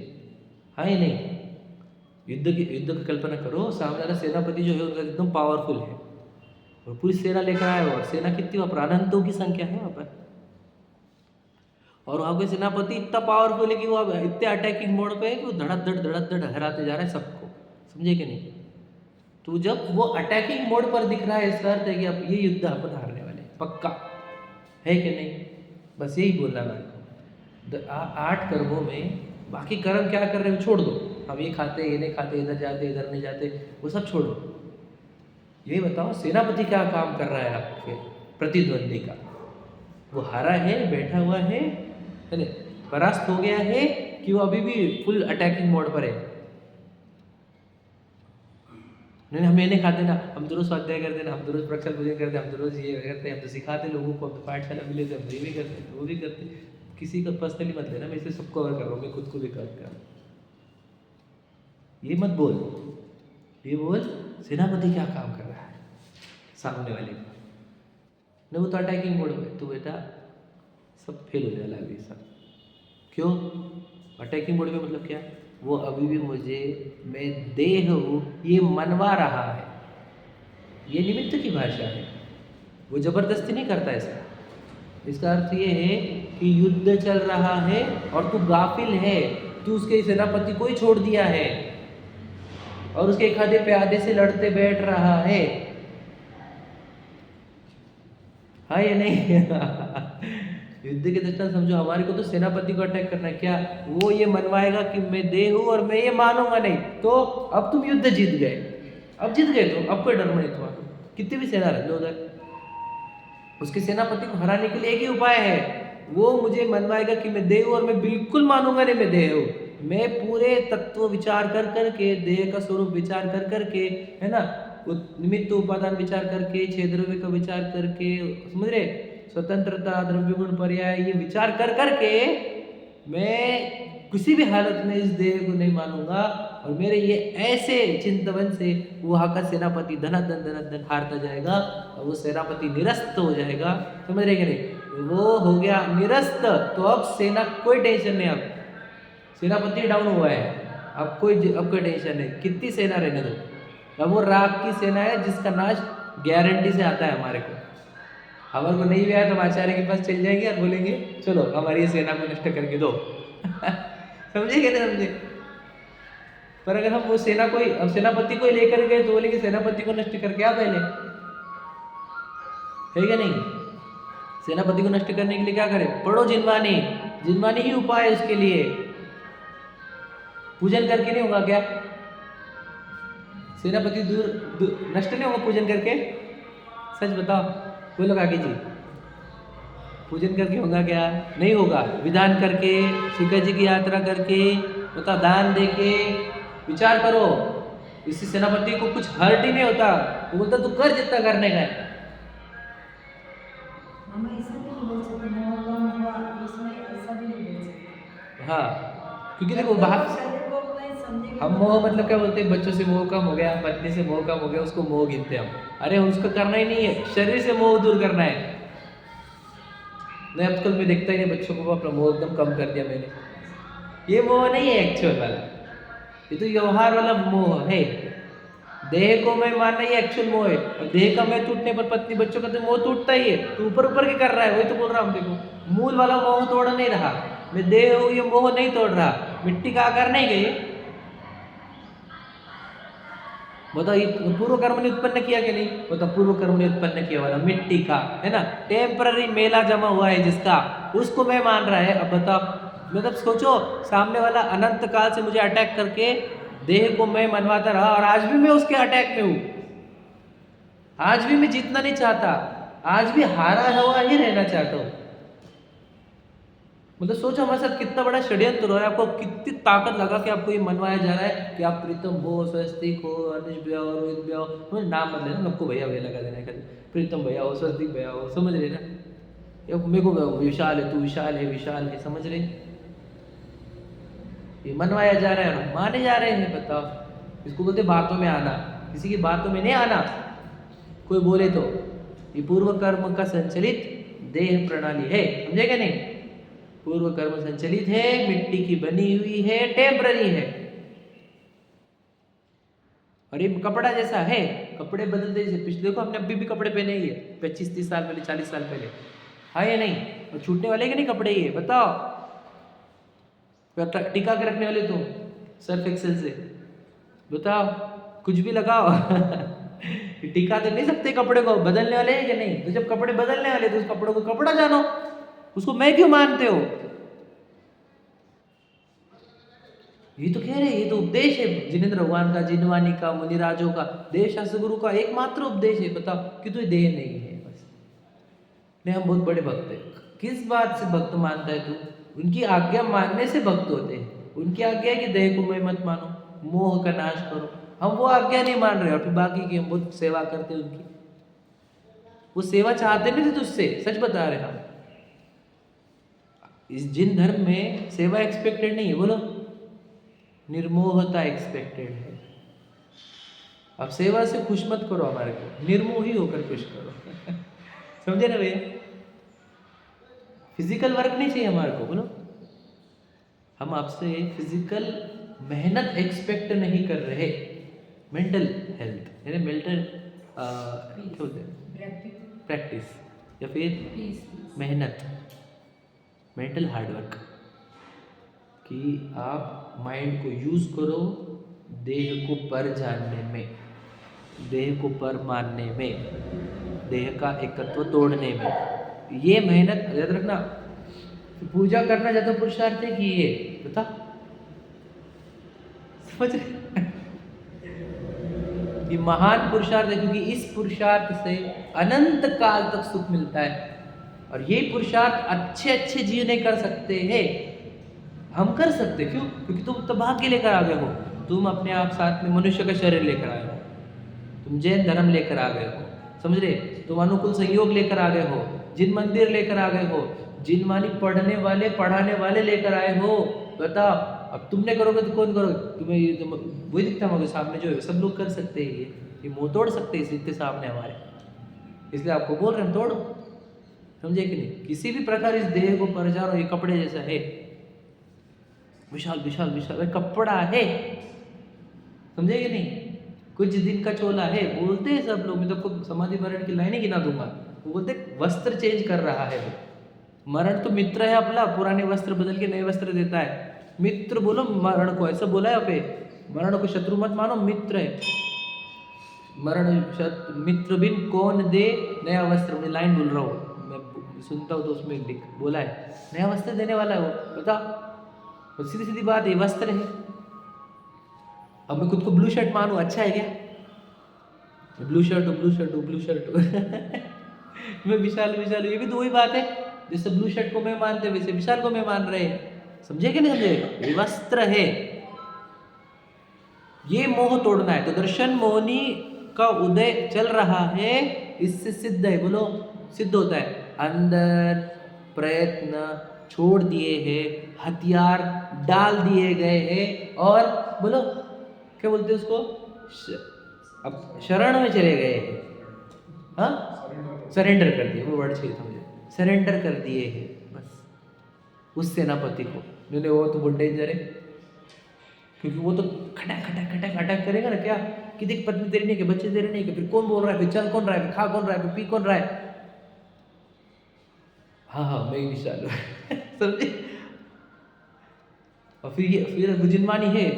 है या नहीं? युद्ध की कल्पना करो, सामने वाला सेनापति जो है उनका एकदम पावरफुल है और पूरी सेना लेकर आए, और सेना कितनी वहाँ पर, अनंतों की संख्या है वहाँ पर, और वहाँ के सेनापति इतना पावरफुल है कि वो इतने अटैकिंग मोड पे है कि वो धड़ाधड़ हराते जा रहे हैं सबको। समझे कि नहीं? तो जब वो अटैकिंग मोड पर दिख रहा है, इसका अर्थ है कि अब ये युद्ध अपन हारने वाले पक्का है कि नहीं? बस यही बोलना है मेरे को। 8 कर्मों में बाकी कर्म क्या कर रहे हो छोड़ दो, हम ये खाते ये नहीं खाते, इधर जाते इधर नहीं जाते, वो सब छोड़ो। ये बताओ सेनापति क्या काम कर रहा है आपके प्रतिद्वंदी का? वो हारा है, बैठा हुआ है, परास्त हो गया है, कि वो अभी भी फुल अटैकिंग मोड पर है? नहीं, हम ये नहीं खाते ना, हम तो रोज स्वाध्याय करते ना, हम तो रोज प्रक्षाल पूजन करते, हम तो रोज ये करते, हम तो सिखाते लोगों को, हम तो पाठशाला मिले थे, हम तो ये भी करते वो भी करते। किसी का पर्सनली मत लेना, मैं इसे सबको कवर कर रहा हूँ, मैं खुद को भी कवर कर रहा हूँ। ये मत बोल, ये बोल सेनापति क्या काम कर रहा है सामने वाले का। नहीं, वो तो अटैकिंग मोड में, तो बेटा सब फेल हो जाएगा अभी सब। क्यों अटैकिंग मोड में? मतलब क्या, वो अभी भी मुझे, मैं देह हूँ ये मनवा रहा है, ये निमित्त की भाषा है, वो जबरदस्ती नहीं करता ऐसा। इसका अर्थ ये है कि युद्ध चल रहा है और तू गाफिल है, तू उसके सेनापति को ही छोड़ दिया है और उसके एक आधे पे आधे से लड़ते बैठ रहा है, हाँ या नहीं? युद्ध के दृष्टांत समझो, हमारे को तो सेनापति को अटैक करना है। क्या वो ये मनवाएगा कि मैं देह हूं और मैं ये मानूंगा नहीं, तो अब तुम युद्ध जीत गए, अब जीत गए तो अब कोई डर नहीं तुम्हारा, कितनी भी सेना रख लो उधर। उसके सेनापति को हराने के लिए एक ही उपाय है, वो मुझे मनवाएगा कि मैं देह हूं और मैं बिल्कुल मानूंगा नहीं मैं देह हूं। मैं पूरे तत्व विचार कर करके, देह का स्वरूप विचार कर करके, है ना, वो निमित्त उपादान विचार करके, छह द्रव्य का विचार करके, समझ रहे, स्वतंत्रता, द्रव्य गुण पर्याय, ये विचार कर करके मैं किसी भी हालत में इस देह को नहीं मानूंगा, और मेरे ये ऐसे चिंतवन से वहाँ का सेनापति धनाधन हारता जाएगा और वो सेनापति निरस्त हो जाएगा। समझ रहे कि नहीं? वो हो गया निरस्त, तो अब सेना कोई टेंशन नहीं, अब सेनापति डाउन हुआ है, अब कोई टेंशन नहीं, कितनी सेना रहने दो। अब वो राग की सेना है जिसका नाश गारंटी से आता है हमारे को। हमारे को नहीं भी आया तो हम आचार्य के पास चल जाएंगे और बोलेंगे चलो हमारी सेना को नष्ट करके दो। समझे क्या नहीं समझे? पर अगर हम वो सेना को, अब सेनापति को लेकर गए तो बोलेंगे सेनापति को नष्ट करके आ पहले, है क्या नहीं? सेनापति को नष्ट करने के लिए क्या करें? पढ़ो जिनवानी, जिनवानी ही उपाय है उसके लिए। पूजन करके नहीं होगा क्या? सेनापति नष्ट नहीं होगा पूजन करके? सच बताओ, बोलो काकी जी, पूजन करके होगा क्या? नहीं होगा। विधान करके, शिखर जी की यात्रा करके, बताओ, दान दे के, विचार करो। इसी सेनापति को कुछ हर्ट ही नहीं होता, वो बोलता तू कर जितना करने का है। हम ऐसा भी नहीं बोल सकते मोह कम हुआ, इसमें ऐसा भी नहीं बोल सकते। हाँ, क्योंकि देखो बाहर शरीर को नहीं समझेंगे हम मोह मतलब क्या बोलते हैं? बच्चों से मोह कम हो गया, पत्नी से मोह कम हो गया, उसको मोह गिनते हैं हम। अरे उसको करना ही नहीं है, शरीर से मोह दूर करना है। नहीं, आजकल मैं देखता ही नहीं बच्चों को, अपना मोह एकदम कम कर दिया मैंने। ये मोह नहीं है एक्चुअल वाला, ये तो व्यवहार वाला मोह है। देह को मैं मानना ही एक्चुअल मोह है, और देह का मैं टूटने पर पत्नी बच्चों का तो मोह टूटता ही है। तो ऊपर ऊपर के कर रहा है, वही तो बोल रहा हूँ। देखो, मूल वाला मोह तोड़ नहीं रहा मैं, देह हूँ ये मोह नहीं तोड़ रहा। मिट्टी का आकार नहीं गई, बताओ, ये पूर्व कर्म ने उत्पन्न किया कि नहीं? बताओ, पूर्व कर्म ने उत्पन्न किया वाला मिट्टी का है ना, टेम्पररी मेला जमा हुआ है जिसका, उसको मैं मान रहा है। अब बताओ, मतलब सोचो, सामने वाला अनंत काल से मुझे अटैक करके देह को मैं मनवाता रहा, और आज भी मैं उसके अटैक में हूं। आज भी मैं जीतना नहीं चाहता, आज भी हारा हुआ ही रहना चाहता हूं। मतलब सोचो हमारे साथ कितना बड़ा षड्यंत्र हो रहा है, आपको कितनी ताकत लगा के आपको ये मनवाया जा रहा है कि आप प्रीतम हो, स्वस्तिक हो, अनिश भैया हो, रोहित भैया हो, तो नाम मत लेना, सबको भैया भैया लगा देना है, प्रीतम भैया हो, स्वस्तिक भैया हो, समझ रहे ना? या मेरे को विशाल है, तू विशाल है, विशाल है, समझ रहे? ये मनवाया जा रहा है, माने जा रहे हैं। बताओ, इसको बोलते बातों में आना, किसी की बातों में नहीं आना। कोई बोले तो ये पूर्व कर्म का संचलित देह प्रणाली है, समझेगा नहीं? पूर्व कर्म संचलित है, मिट्टी की बनी हुई है, टेम्पररी है। और ये कपड़ा जैसा है, कपड़े बदलते जैसे, पिछले को हमने अभी भी कपड़े पहने ही है, 25-30 साल पहले, 40 साल पहले, हाँ या नहीं? और छूटने वाले के नहीं कपड़े ये, बताओ। टिका के रखने वाले तुम सर्फ एक्सेल से, बताओ, कुछ भी लगाओ टिका तो नहीं सकते कपड़े को, बदलने वाले हैं कि नहीं? तो जब कपड़े बदलने वाले तो उस कपड़ों को कपड़ा जानो, उसको मैं क्यों मानते हो? ये तो कह रहे हैं, ये तो उपदेश है जिनेंद्र भगवान का, जिनवानी का, मुनिराजों का, देव शास्त्र गुरु का एकमात्र उपदेश है। बताओ कि तो देह नहीं है बस। नहीं, हम बहुत बड़े भक्त हैं। किस बात से भक्त मानता है तू? उनकी आज्ञा मानने से भक्त होते हैं। उनकी आज्ञा है कि देह को मैं मत मानो, मोह का नाश करो। हम वो आज्ञा नहीं मान रहे, और फिर बाकी की हम बहुत सेवा करते हैं उनकी। वो सेवा चाहते नहीं थे तुझसे, सच बता रहे हम। इस जिन धर्म में सेवा एक्सपेक्टेड नहीं है, बोलो, निर्मोहता एक्सपेक्टेड है। अब सेवा से खुश मत करो हमारे को, निर्मोही होकर खुश करो समझे ना भैया? फिजिकल वर्क नहीं चाहिए हमारे को, बोलो। हम आपसे फिजिकल मेहनत एक्सपेक्ट नहीं कर रहे, मेंटल हेल्थ यानी मेंटल क्या बोलते हैं, प्रैक्टिस या फिर मेहनत, मेंटल हार्डवर्क, कि आप माइंड को यूज करो देह को पर जानने में, देह को पर मानने में, देह का एकत्व तोड़ने में। ये मेहनत याद रखना। पूजा करना ज्यादा पुरुषार्थ है कि ये, बता, समझ रहे? ये महान पुरुषार्थ है, क्योंकि इस पुरुषार्थ से अनंत काल तक सुख मिलता है। और ये पुरुषार्थ अच्छे अच्छे जीने कर सकते हैं, हम कर सकते। क्यों? क्योंकि तुम तो भाग्य लेकर आ गए हो, तुम अपने आप साथ में मनुष्य का शरीर लेकर आए हो, तुम जैन धर्म लेकर आ गए हो, समझ रहे? तुम अनुकूल संयोग लेकर आ गए हो, जिन मंदिर लेकर आ गए हो, जिन मानी पढ़ने वाले पढ़ाने वाले लेकर आए हो। बताओ, अब तुमने करोगे तो कौन करोगे? तुम्हें ये वही दिखता होगा सामने जो है, सब लोग कर सकते हैं। ये मुंह तोड़ सकते हैं इतने सामने हमारे, इसलिए आपको बोल रहे हैं तोड़ो, समझे कि नहीं? किसी भी प्रकार इस देह को पर जाओ, ये कपड़े जैसा है, विशाल विशाल विशाल कपड़ा है, समझे कि नहीं? कुछ दिन का चोला है, बोलते हैं सब लोग। मैं तो आपको समाधि मरण की लाइनें गिना दूंगा। वो बोलते वस्त्र चेंज कर रहा है। मरण तो मित्र है अपना, पुराने वस्त्र बदल के नए वस्त्र देता है। मित्र बोलो मरण को, ऐसा बोला है पे, मरण को शत्रु मत मानो, मित्र है। मरण मित्र बिन कौन दे नया वस्त्र, मैं लाइन बोल रहा हूँ, मैं सुनता हूँ तो उसमें बोला है नया वस्त्र देने वाला है वो। बता, सीधी सीधी बात है, वस्त्र है। अब मैं खुद को ब्लू शर्ट मानूं, अच्छा है क्या? ब्लू शर्ट हो, ब्लू शर्ट हो, ब्लू शर्ट हो। मैं विशाल विशाल हूं, ये भी तो वही बात है। जैसे ब्लू शर्ट को मैं मानते वैसे विशाल को मैं मान रहे हैं। समझे कि नहीं समझे? ये वस्त्र है, ये मोह तोड़ना है। तो दर्शन मोहिनी का उदय चल रहा है, इससे सिद्ध है, बोलो सिद्ध होता है। अंदर प्रयत्न छोड़ दिए हैं, हथियार डाल दिए गए हैं, और बोलो क्या बोलते हैं उसको, अब शरण में चले गए हैं। हाँ, सरेंडर कर दिए, वो वर्ड चाहिए था मुझे, सरेंडर कर दिए हैं बस उस सेनापति को। मैंने वो तो बहुत डेंजर है, क्योंकि वो तो खटक खटक खटक अटैक करेगा ना, क्या कि देख पत्नी तेरी नहीं, कि बच्चे तेरे नहीं, कि फिर कौन बोल रहा है, फिर चल कौन रहा है, फिर खा कौन रहा है, फिर पी कौन रहा है। हाँ हाँ मैं ही विशाल हूँ। समझे? और फिर बुझिनवानी है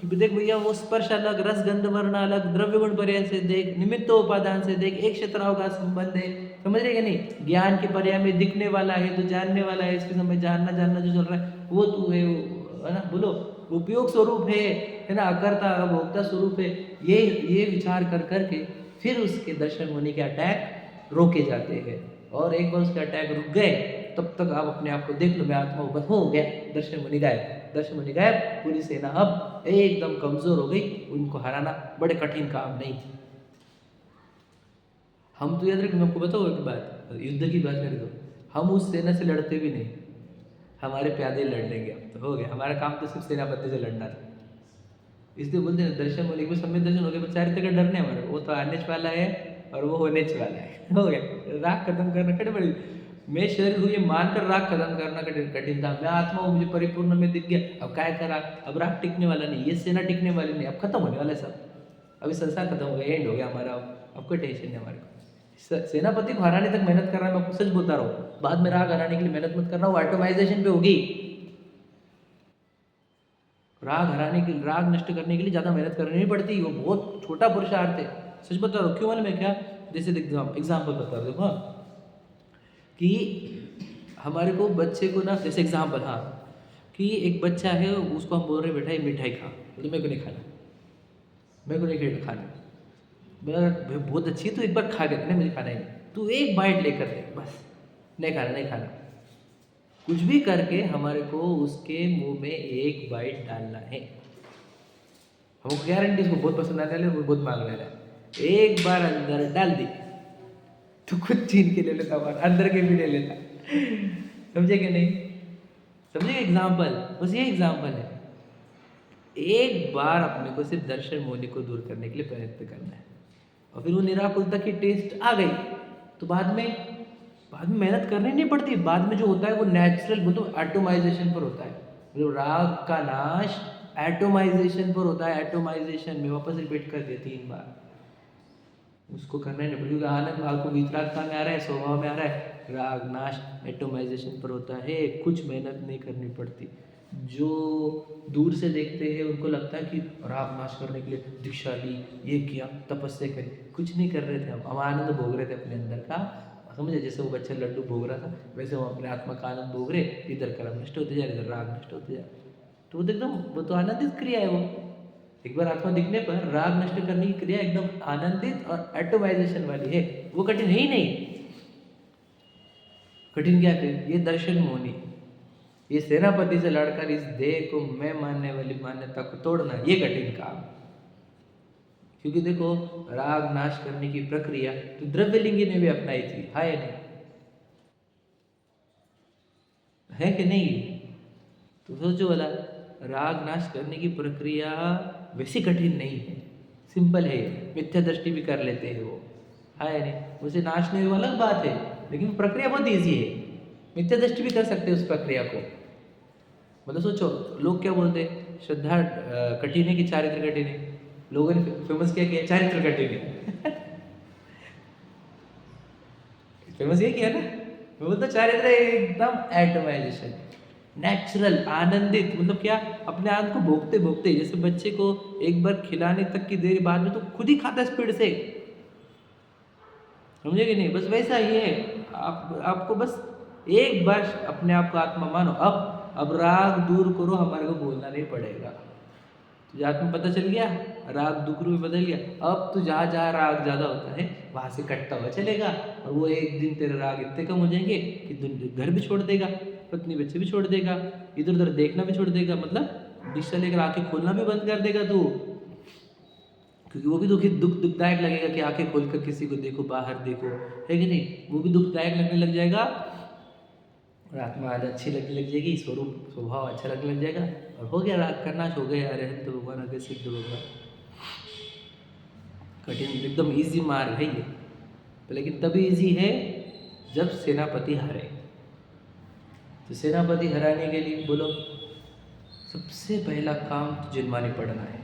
कि देख भैया वो स्पर्श अलग, रस गंध वर्ण अलग, द्रव्य गुण पर्याय से देख, निमित्त उपादान से देख, एक क्षेत्राओं का संबंध है। समझ रहे कि नहीं? ज्ञान के पर्याय में दिखने वाला है तो जानने वाला है, इसके समय जानना जानना जो चल रहा है वो तू है, वो है ना, बोलो उपयोग स्वरूप है ना, अकर्ता भोक्ता स्वरूप है। ये विचार कर करके फिर उसके दर्शन होने के अटैक रोके जाते हैं। और एक बार उसके अटैक रुक गए तब तक आप अपने आप को देख लो, मैं आत्मा ऊपर हो गया, दर्शन मुनि गायब, दर्शन मुनि गायब, पूरी सेना अब एकदम कमजोर हो गई। उनको हराना बड़े कठिन काम नहीं थी। हम तो याद रखें, मैं आपको बताऊँ एक बात, युद्ध की बात करें तो हम उस सेना से लड़ते भी नहीं, हमारे प्यादे लड़ लेंगे। अब तो हो गया, हमारा काम तो सिर्फ सेनापति से लड़ना था। इसलिए बोलते हैं दर्शन होने के समय दर्शन हो गया, चारित्र का डर नहीं हमारे, वो तो आने वाला है और वो होने वाला है। हो गया, राग खत्म करना कठिन बड़ी। मैं शरीर हूँ ये मानकर राग खत्म करना कठिन था। मैं आत्मा हूँ, मुझे परिपूर्ण में दिख गया, अब क्या करा, अब राग टिकने वाला नहीं, ये सेना टिकने वाली नहीं, अब खत्म होने वाला है सब, अभी संसार खत्म हो गया, एंड हो गया हमारा। अब कोई टेंशन नहीं हमारे को। सेनापति को हराने तक मेहनत कर रहा है, मैं आपको सच बोलता रहा हूँ, बाद में राग हराने के लिए मेहनत मत करना, वो ऑटोमाइजेशन पे होगी। राग हराने के, राग नष्ट करने के लिए ज़्यादा मेहनत करनी नहीं पड़ती, वो बहुत छोटा पुरुषार्थ है। सच बता रहा हूँ, क्यों मालूम है क्या? जैसे एग्जाम्पल बता रहा हूँ, देखो कि हमारे को बच्चे को ना, जैसे एग्जाम्पल, हाँ, कि एक बच्चा है, उसको हम बोल रहे बेटा ये मिठाई खा, बोले मेरे को नहीं खाना, मेरे को नहीं खाना, बोला बहुत अच्छी है तो एक बार खा के, नहीं मुझे खाना ही नहीं, तू एक बाइट लेकर दे बस, नहीं खाना नहीं खाना। कुछ भी करके हमारे को उसके मुंह में एक बाइट डालना है। हमको गारंटी उसको बहुत पसंद आने वाला है, वो बहुत मांग रहा है। एक बार अंदर डाल दी तो खुद छीन के ले लेता, बार अंदर के भी ले लेता। समझे कि नहीं? समझे? एग्जाम्पल, बस ये एग्जाम्पल है। एक बार अपने को सिर्फ दर्शन मोहिनी को दूर करने के लिए प्रयत्न करना है, और फिर वो निराकुलता की टेस्ट आ गई तो बाद में मेहनत करनी नहीं पड़ती। बाद में जो होता है वो नेचुरल, वो तो एटोमाइजेशन पर होता है। मतलब राग का नाश एटोमाइजेशन पर होता है। एटोमाइजेशन में वापस रिपीट कर दिया 3 बार, उसको करना ही नहीं पड़ेगा। आनंद भाव को वितरागता में आ रहा है, स्वभाव में आ रहा है, राग नाश एटोमाइजेशन पर होता है, कुछ मेहनत नहीं करनी पड़ती। जो दूर से देखते हैं उनको लगता है कि राग नाश करने के लिए दीक्षाली ये किया, तपस्या करी, कुछ नहीं कर रहे थे हम आनंद भोग रहे थे अपने अंदर का। समझे? जैसे वो बच्चा लड्डू भोग रहा था, वैसे हम अपने आत्मा का आनंद भोग रहे, इधर कर्म नष्ट होते जा रहे, इधर राग नष्ट होते जा रहे। तो वो एकदम, वो तो आनंदित क्रिया है। वो एक बार आत्मा दिखने पर राग नष्ट करने की क्रिया एकदम आनंदित और एटोमाइजेशन वाली है, वो कठिन है ही नहीं। कठिन क्या है? ये दर्शन मोहिनी, ये सेनापति से लड़कर इस देह को मैं मानने वाली मान्यता को तोड़ना, ये कठिन काम। क्योंकि देखो राग नाश करने की प्रक्रिया तो द्रव्यलिंगी ने भी अपनाई थी, है नहीं? है कि नहीं? तो सोचो वाला, राग नाश करने की प्रक्रिया वैसी कठिन नहीं है, सिंपल है। मिथ्या दृष्टि भी कर लेते हैं वो, है नहीं? उसे नाचने वाला अलग बात है, लेकिन प्रक्रिया बहुत ईजी है। मिथ्या दृष्टि भी कर सकते हैं उस प्रक्रिया को। मतलब सोचो, लोग क्या बोलते हैं, श्रद्धा कठिन है कि चारित्र कठिन है? लोगों ने फेमस क्या किया? चारित्र कठिन है। फेमस ये किया ना, मैं बोलता चारित्र एकदम एटमाइजेशन, नेचुरल, आनंदित। मतलब क्या? अपने आनंद को भोगते भोगते, जैसे बच्चे को एक बार खिलाने तक की देर बाद में तो खुद ही खाता स्पीड से, समझे कि नहीं? बस वैसा ही है। आपको बस एक बार अपने आप को आत्मा मानो, अब राग दूर करो, हमारे को बोलना नहीं पड़ेगा। जात में पता चल गया, राग दुकरू में बदल गया। अब तो जहाँ जहाँ राग ज़्यादा होता है वहाँ से कटता हुआ चलेगा, और वो एक दिन तेरे राग इतने कम हो जाएंगे कि घर भी छोड़ देगा, पत्नी बच्चे भी छोड़ देगा, इधर उधर देखना भी छोड़ देगा, मतलब दिशा लेकर आंखें खोलना भी बंद कर देगा तू। क्योंकि वो भी दुखदायक लगेगा कि आंखें खोलकर किसी को देखो, बाहर देखो, है कि नहीं? वो भी दुखदायक लगने लग जाएगा, और आत्मा आज अच्छी लगने लग जाएगी, स्वभाव अच्छा लगने लग जाएगा, और हो गया राग का नाश, हो गया अरहंत भगवान, अगर सिद्ध भगवान। कठिन एकदम इजी मार्ग है ये, लेकिन तभी इजी है जब सेनापति हारे। तो सेनापति हराने के लिए बोलो सबसे पहला काम तो जिनवानी पढ़ना है,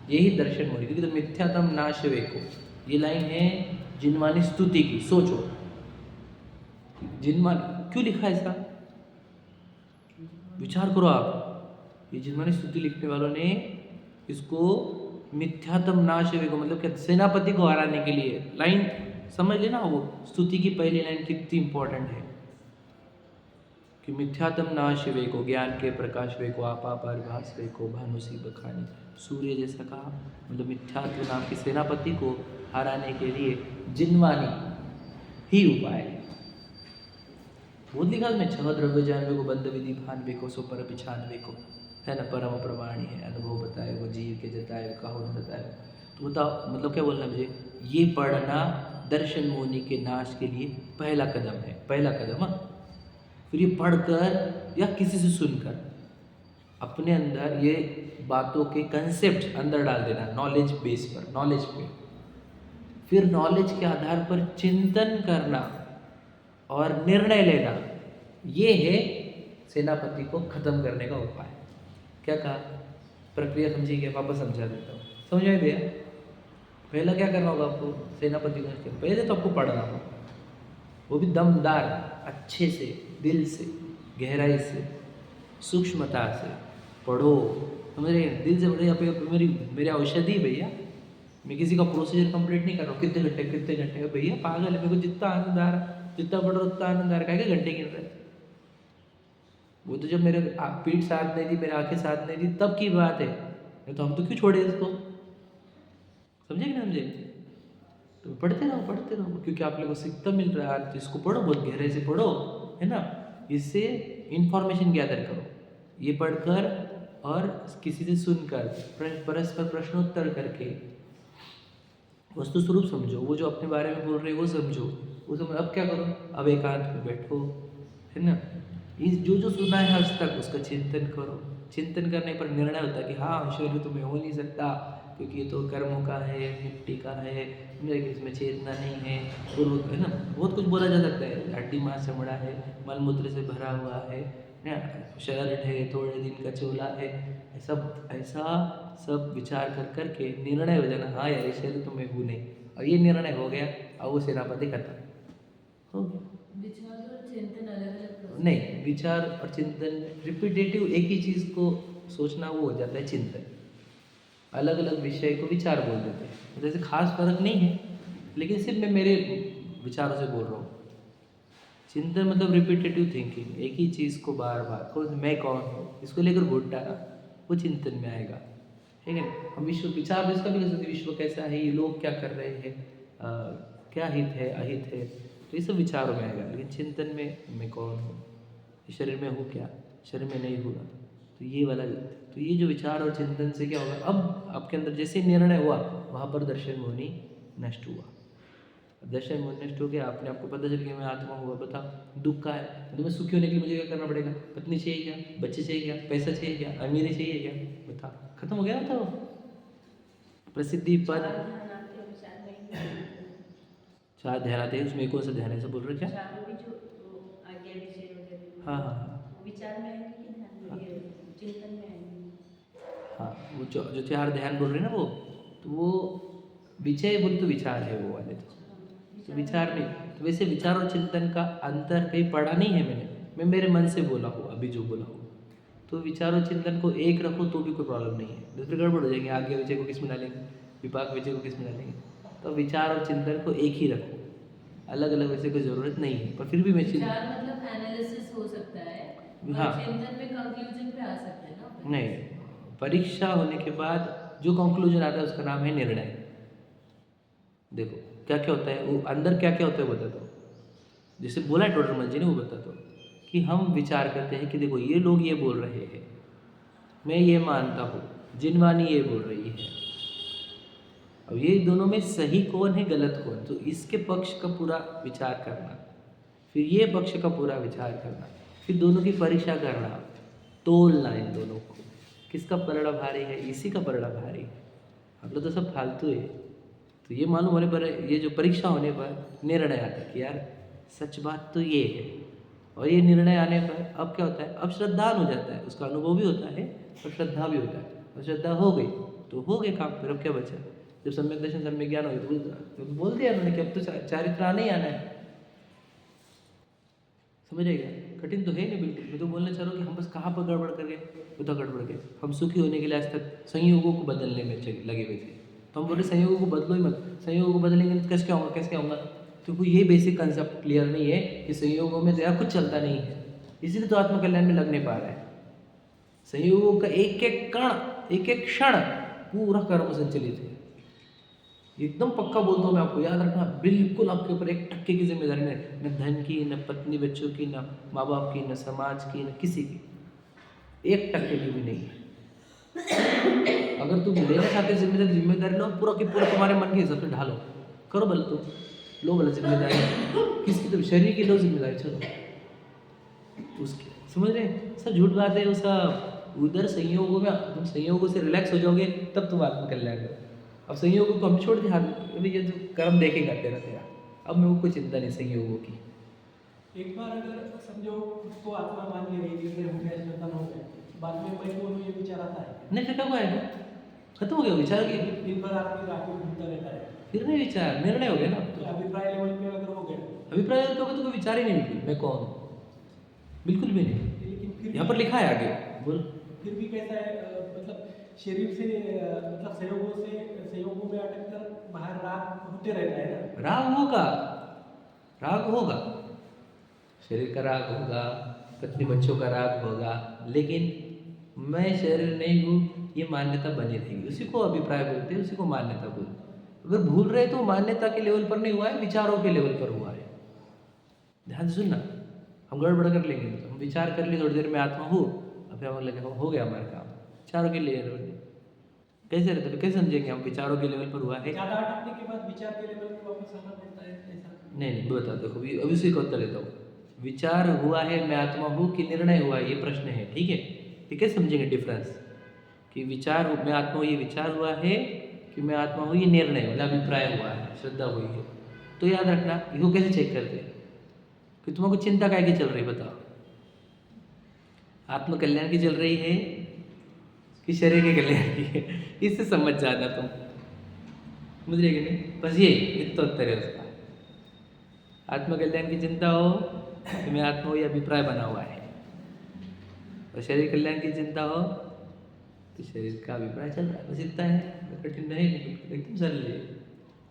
यही दर्शन मोनी। क्योंकि तो मिथ्यातम नाश वेको, ये लाइन है जिनवानी स्तुति की। सोचो जिनवानी क्यों लिखा ऐसा, विचार करो आप। ये जिनवानी स्तुति लिखने वालों ने इसको मिथ्यातम नाश वेको मतलब क्या, सेनापति को हराने के लिए। लाइन समझ लेना, वो स्तुति की पहली लाइन कितनी इंपॉर्टेंट है कि मिथ्यातम नाश वेको, ज्ञान के प्रकाश वेको, आपा परिभास वेको, भानुसी बखानी, सूर्य जैसा कहा। मतलब मिथ्यात्व नाम के सेनापति को हराने के लिए जिनवानी ही उपाय है। वो लिखा में 6 द्रव्य जानवे को, बंद विधि भान वेको, सो पर पिछानवे को, है ना, परम प्रमाणी है, अनुभव बताए वो, जीव के जताए कहो न बताए। तो बताओ मतलब क्या बोलना मुझे, ये पढ़ना दर्शन मोनी के नाश के लिए पहला कदम है, पहला कदम। हाँ, फिर ये पढ़कर या किसी से सुनकर अपने अंदर ये बातों के कंसेप्ट अंदर डाल देना, नॉलेज बेस पर, नॉलेज पे। फिर नॉलेज के आधार पर चिंतन करना और निर्णय लेना, ये है सेनापति को खत्म करने का उपाय। क्या कहा, प्रक्रिया समझी क्या? वापस समझा देता हूँ, समझ में भैया? पहला क्या करना होगा आपको सेनापति को? पहले तो आपको पढ़ना होगा, वो भी दमदार, अच्छे से, दिल से, गहराई से, सूक्ष्मता से पढ़ो। समझ रहे हैं? दिल से पढ़ो। यहाँ पे मेरी औषधि भैया, मैं किसी का प्रोसीजर कंप्लीट नहीं कर रहा हूँ। कितने घंटे भैया पागल है, मेरे को जितना आनंद आ रहा, जितना पढ़ रहा उतना आनंद आ रहा, क्या घंटे गिन रहे। वो तो जब मेरे पीठ साथ नहीं थी, मेरी आंखें साथ नहीं थी, तब की बात है। नहीं तो हम तो क्यों छोड़े इसको, समझे कि ना समझे? तो पढ़ते रहो, क्योंकि आप लोगों को सीखता मिल रहा है। तो इसको पढ़ो, बहुत गहरे से पढ़ो, है ना, इससे इंफॉर्मेशन गैदर करो। ये पढ़कर और किसी से सुनकर, परस्पर प्रश्नोत्तर करके वस्तु स्वरूप समझो। वो जो अपने बारे में बोल रहे हैं वो समझो, वो समझ। अब क्या करो, अब एकांत में बैठो, है ना, इस जो सुना है आज तक उसका चिंतन करो। चिंतन करने पर निर्णय होता है कि हाँ ईश्वर तो मैं हो नहीं सकता, क्योंकि ये तो कर्मों का है, मिट्टी का है, मेरे इसमें चेतना नहीं है, और है ना, बहुत कुछ बोला जा सकता है। हड्डी मांस चमड़ा है, मल मूत्र से भरा हुआ है, शर्ट है, थोड़े दिन का चोला है, ऐसा सब विचार कर करके निर्णय हो जाना, हाँ यार ईश्वर तो मैं हूँ नहीं। और ये निर्णय हो गया, अब वो सेनापति खत्म हो गया। विचार और चिंतन अलग-अलग नहीं, विचार और चिंतन रिपीटेटिव, एक ही चीज़ को सोचना वो हो जाता है चिंतन। अलग अलग विषय को विचार बोल देते हैं, जैसे खास फर्क नहीं है, लेकिन सिर्फ मैं मेरे विचारों से बोल रहा हूँ। चिंतन मतलब रिपीटेटिव थिंकिंग, एक ही चीज़ को बार बार, मैं कौन हूँ इसको लेकर घुटना, वो चिंतन में आएगा। ठीक है, हम विश्व विचार इसका भी कर सकते, विश्व कैसा है, ये लोग क्या कर रहे हैं, क्या हित है अहित है, तो ये सब विचारों में आएगा। लेकिन चिंतन में मैं कौन हूँ, शरीर में हूँ क्या, शरीर में नहीं हुआ, तो ये वाला। तो ये जो विचार और चिंतन से क्या होगा, अब आपके अंदर जैसे निर्णय हुआ वहाँ पर दर्शन मोहनी नष्ट हुआ। दर्शन मोहनी नष्ट हो गया, आपने आपको पता चल गया मैं आत्मा हुआ। बता दुख का है तो मैं सुखी होने के लिए मुझे क्या करना पड़ेगा, पत्नी चाहिए क्या, बच्चे चाहिए क्या, पैसा चाहिए क्या, अमीरी चाहिए क्या, बता, खत्म हो गया ना। तो प्रसिद्धि पद, चार ध्यान आते हैं, उसमें कौन सा ध्यान है, ऐसा बोल रहे क्या? हाँ हाँ हाँ विचार में है कि ध्यान में, चिंतन में है। हाँ, वो जो चार ध्यान बोल रहे हैं ना, तो वो विषय बोल तो विचार है वो वाले। तो विचार में, तो वैसे विचार और चिंतन का अंतर कहीं पढ़ा नहीं है मैंने, मैं मेरे मन से बोला हूँ अभी जो बोला हूँ। तो विचार और चिंतन को एक रखो तो भी कोई प्रॉब्लम नहीं है, दूसरे गड़बड़ हो जाएंगे, आगे विषय को किस में डालेंगे, विपाक विषय को किस में डालेंगे। तो विचार और चिंतन को एक ही रखो, अलग अलग विषय की जरूरत नहीं है। पर फिर भी मैं विचार मतलब एनालिसिस हो सकता है, हाँ, चिंतन में कंक्लूजन पे आ सकते हैं ना। नहीं, परीक्षा होने के बाद जो कंक्लूजन आता है उसका नाम है निर्णय। देखो क्या क्या होता है, वो अंदर क्या क्या होता है बताता हूँ। जैसे बोला है टोडरमल जी ने, वो बताता हूँ कि हम विचार करते हैं कि देखो ये लोग ये बोल रहे हैं, मैं ये मानता हूँ, जिनवानी ये बोल रही है, अब ये दोनों में सही कौन है गलत कौन, तो इसके पक्ष का पूरा विचार करना, फिर ये पक्ष का पूरा विचार करना, फिर दोनों की परीक्षा करना, तोलना इन दोनों को, किसका पलड़ा भारी है, इसी का पलड़ा भारी। हम लोग तो सब फालतू है। तो ये मालूम होने पर, ये जो परीक्षा होने पर निर्णय आता है कि यार सच बात तो ये है, और ये निर्णय आने पर अब क्या होता है, अब श्रद्धान हो जाता है, उसका अनुभव भी होता है और श्रद्धा भी होता है, और श्रद्धा हो गई तो हो गए काम, फिर अब क्या बचा। जब सम्यक दर्शन सम्यक ज्ञान हो गया तो बोल दिया उन्होंने कि अब तो चारित्र आने ही आना है। समझिएगा, कठिन तो है नहीं बिल्कुल। मैं तो बोलना चाह रहा हूँ कि हम बस कहाँ पर गड़बड़ कर गए, बताओ गड़बड़ गए। हम सुखी होने के लिए आज तक संयोगों को बदलने में लगे हुए थे, तो हम बोले संयोगों को बदलो ही मत, संयोगों को बदलेंगे तो कैसे क्या होगा, कैसे क्या होगा। तो कोई ये बेसिक कंसेप्ट क्लियर नहीं है कि संयोगों में तेरा कुछ चलता नहीं है, इसीलिए तो आत्मकल्याण में लग नहीं पा रहा है। संयोगों का एक एक कण, एक एक क्षण पूरा कर्म संचलित है। एकदम पक्का बोलता हूँ मैं आपको, याद रखना, बिल्कुल आपके ऊपर 1% की जिम्मेदारी नहीं, न धन की, न पत्नी बच्चों की, न माँ बाप की, न समाज की, न किसी की, 1% की भी नहीं है। अगर तुम लेना चाहते जिम्मेदारी लो, पूरा की पूरा तुम्हारे मन के हिसाब से ढालो, करो भले, तुम लो भले जिम्मेदारी, किसकी, तो शरीर की लो जिम्मेदारी, चलो उसकी, समझ रहे। सब झूठ बात है वो सब। उधर संयोगों में तुम संयोगों से रिलैक्स हो जाओगे तब तुम आत्मकल्याण करो। अब संयोगों को हम छोड़ दिया, अभी ये जो कर्म देखेगा तेरा, अब मेरे को कोई चिंता नहीं संयोगों की। एक बार अगर समझो उसको आत्मा मान ले रही है, हो गया, श्रद्धा हो गया, बाद में मैं को ये विचार आता है, नहीं फिर क्या आएगा, खत्म हो गया विचार की, दिन भर आदमी रात को घूमता रहता है, फिर नहीं विचार, निर्णय हो गया ना। तो अभिप्राय लेवल पे अगर हो गया, अभिप्राय तो कोई विचार ही नहीं, बिल्कुल मैं कौन हूँ, बिल्कुल भी नहीं। लेकिन फिर यहाँ पर लिखा है आगे, बोल। फिर भी कैसा है, मतलब शरीर से, मतलब संयोगों में अटक कर बाहर राग होते रहता है ना। राग होगा, राग होगा, शरीर का राग होगा, पत्नी बच्चों का राग होगा, लेकिन मैं शरीर नहीं हूँ ये मान्यता बनी रहेगी। उसी को अभिप्राय बोलते हैं, उसी को मान्यता बोलते हैं। अगर भूल रहे तो मान्यता के लेवल पर नहीं हुआ है, विचारों के लेवल पर हुआ है। ध्यान से सुनना, हम गड़बड़ कर लेंगे तो हम विचार कर लिए थोड़ी देर में आत्मा हो, अब हम लगे हो गया हमारा काम, विचारों के लेवल कैसे रहते हैं, कैसे समझेंगे हम विचारों के लेवल पर हुआ है। ज़्यादा अटकने के बाद विचार के लेवल पे वापस आना पड़ता है ऐसा? नहीं बता, देखो अभी उसी का उत्तर देता हूँ। विचार हुआ है मैं आत्मा हूँ कि निर्णय हुआ है, ये प्रश्न है, ठीक है। ठीक है, समझेंगे डिफरेंस कि विचार मैं आत्मा हूँ ये विचार हुआ है कि मैं आत्मा हूँ ये निर्णय मतलब अभिप्राय हुआ है, श्रद्धा हुई है। तो याद रखना, इसको कैसे चेक करते हैं कि तुम्हारा चिंता काय की चल रही, बताओ आत्मकल्याण की चल रही है कि शरीर के कल्याण की है, इससे समझ जाना तुम, समझ रहे कि नहीं। बस ये इतना उत्तर है उसका। आत्मकल्याण की चिंता हो तो मैं आत्मा हूँ ये अभिप्राय बना हुआ है, और शरीर कल्याण की चिंता हो तो शरीर का अभिप्राय चल रहा है, बस इतना है, कठिन नहीं, एकदम सरल है।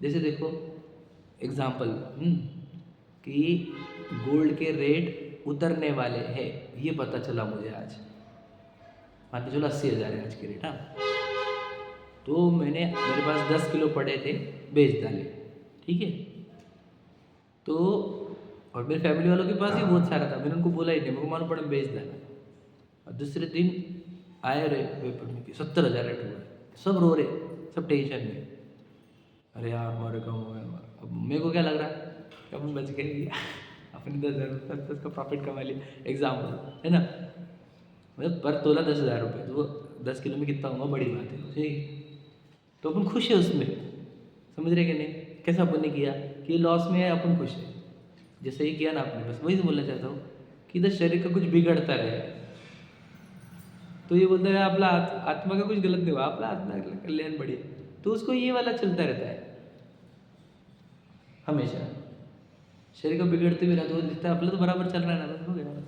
जैसे देखो एग्जाम्पल कि गोल्ड के रेट उतरने वाले हैं, ये पता चला मुझे आज, मान के चलो 80,000 है आज के रेट। हाँ, तो मेरे पास 10 किलो पड़े थे, बेच डाले, ठीक है। तो और मेरे फैमिली वालों के पास भी बहुत सारा था, मैंने उनको बोला ही नहीं, मेरे को मालूम पड़ा बेच डाला। और दूसरे दिन आए रहे पेपर में कि 70,000 रेट हुआ, सब रो रहे, सब टेंशन में, अरे यार हमारे कम हो गया। अब मेरे को क्या लग रहा है कि अपन बच गए, अपने 10,000 का प्रॉफिट कमा लिया, एग्जाम्पल है ना। मतलब पर तोला 10,000 रुपये, तो वो 10 किलो में कितना होगा, बड़ी बात है, ठीक। तो अपन खुश है उसमें, समझ रहे कि नहीं। कैसा अपन ने किया कि लॉस में है, अपन खुश है, जैसे ही किया ना आपने, बस वही बोलना चाहता हूँ कि इधर शरीर का कुछ बिगड़ता रहे तो ये बोलता है आपला आत्मा का कुछ गलत नहीं हुआ, आपला आत्मा का कल्याण बढ़िया, तो उसको ये वाला चलता रहता है हमेशा। शरीर का बिगड़ते भी रहता है, दिखता है अपना तो बराबर चल रहा है ना, बस हो गया, बस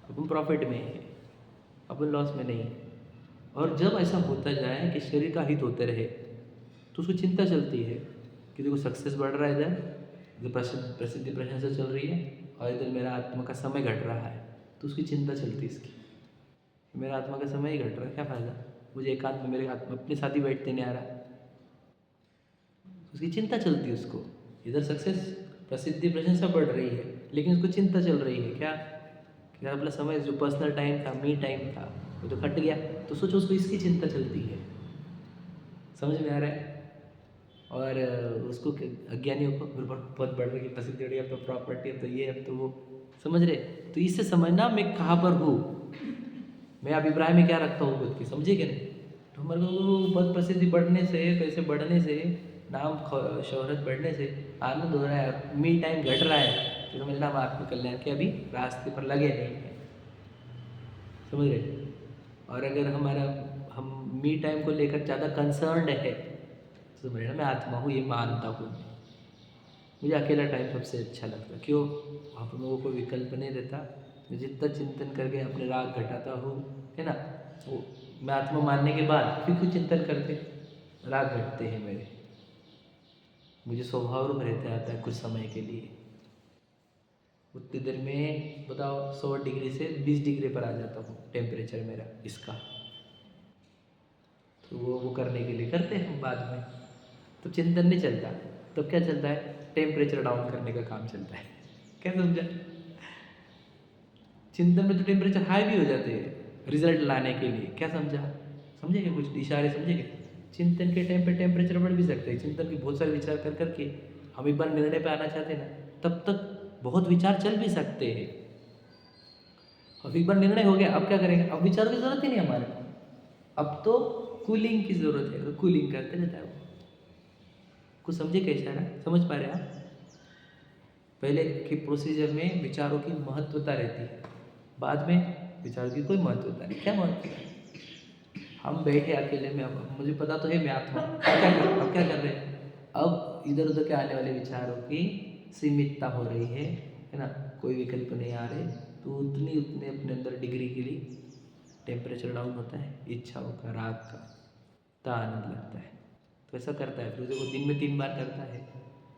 अपन प्रॉफिट में है, अपन लॉस में नहीं। और जब ऐसा होता जाए कि शरीर का हित होते रहे तो उसको चिंता चलती है कि देखो सक्सेस बढ़ रहा है, इधर प्रसिद्धि प्रशंसा चल रही है, और इधर मेरा आत्मा का समय घट रहा है, तो उसकी चिंता चलती है इसकी। मेरा आत्मा का समय ही घट रहा है, क्या फ़ायदा? मुझे एकांत में मेरे आत्मा अपने साथ ही बैठते नहीं आ रहा, उसकी चिंता चलती है उसको। इधर सक्सेस, प्रसिद्धि, प्रशंसा बढ़ रही है, लेकिन उसको चिंता चल रही है क्या कि यार अपना समय जो पर्सनल टाइम था, मी टाइम था, वो तो कट गया। तो सोचो उसको इसकी चिंता चलती है, समझ में आ रहा है? और उसको अज्ञानियों को मेरे पर बहुत बढ़ रही है, प्रसिद्धि बढ़ी, अब तो प्रॉपर्टी, अब तो ये, अब तो वो, समझ रहे? तो इससे समझना मैं कहाँ पर हूँ, मैं अभिप्राय में क्या रखता हूँ खुद की, समझे क्या नहीं? तो हमारे को बहुत प्रसिद्धि बढ़ने से, पैसे बढ़ने से, नाम शोहरत बढ़ने से आनंद हो रहा है, मी टाइम घट रहा है, तो मेरे नाम आत्मकल्याण के अभी रास्ते पर लगे नहीं है, समझ रहे? और अगर हम मी टाइम को लेकर ज़्यादा कंसर्न्ड है तो समझ रहे ना, मैं आत्मा हूँ ये मानता हूँ, मुझे अकेला टाइम सबसे अच्छा लगता है। क्यों? आप लोगों को विकल्प नहीं रहता, मैं जितना चिंतन करके अपने राग घटाता हूँ, है ना, वो मैं आत्मा मानने के बाद फिर कुछ चिंतन करके राग घटते हैं मेरे, मुझे स्वभाव रूप रहता आता है कुछ समय के लिए। उतनी देर में बताओ 100 डिग्री से 20 डिग्री पर आ जाता हूँ टेम्परेचर मेरा इसका। तो वो करने के लिए करते हैं बाद में, तो चिंतन नहीं चलता, तो क्या चलता है? टेम्परेचर डाउन करने का काम चलता है। क्या समझा? चिंतन में तो टेम्परेचर हाई भी हो जाते हैं रिजल्ट लाने के लिए, क्या समझा? समझेंगे कुछ इशारे, समझेंगे? चिंतन के टाइम पे टेम्परेचर बढ़ भी सकते हैं, चिंतन के बहुत सारे विचार कर करके हम एक बार निर्णय पे आना चाहते हैं ना, तब तक बहुत विचार चल भी सकते हैं। अब एक बार निर्णय हो गया, अब क्या करेंगे? अब विचारों की जरूरत ही नहीं हमारे, अब तो कूलिंग की जरूरत है, तो कूलिंग करते रहता है वो। कुछ समझे क्या इशारा? समझ पा रहे हैं आप? पहले के प्रोसीजर में विचारों की महत्वता रहती है, बाद में विचारों की कोई महत्वता नहीं। क्या महत्व है? हम बैठे अकेले में, अब मुझे पता तो है मैं आत्मा हूँ, अब क्या कर रहे हैं? अब इधर उधर के आने वाले विचारों की सीमितता हो रही है ना, कोई विकल्प नहीं आ रहे, तो उतने अपने अंदर डिग्री के लिए टेम्परेचर डाउन होता है, इच्छाओं का, राग का, तो आनंद लगता है। तो ऐसा करता है, फिर देखो दिन में 3 बार करता है,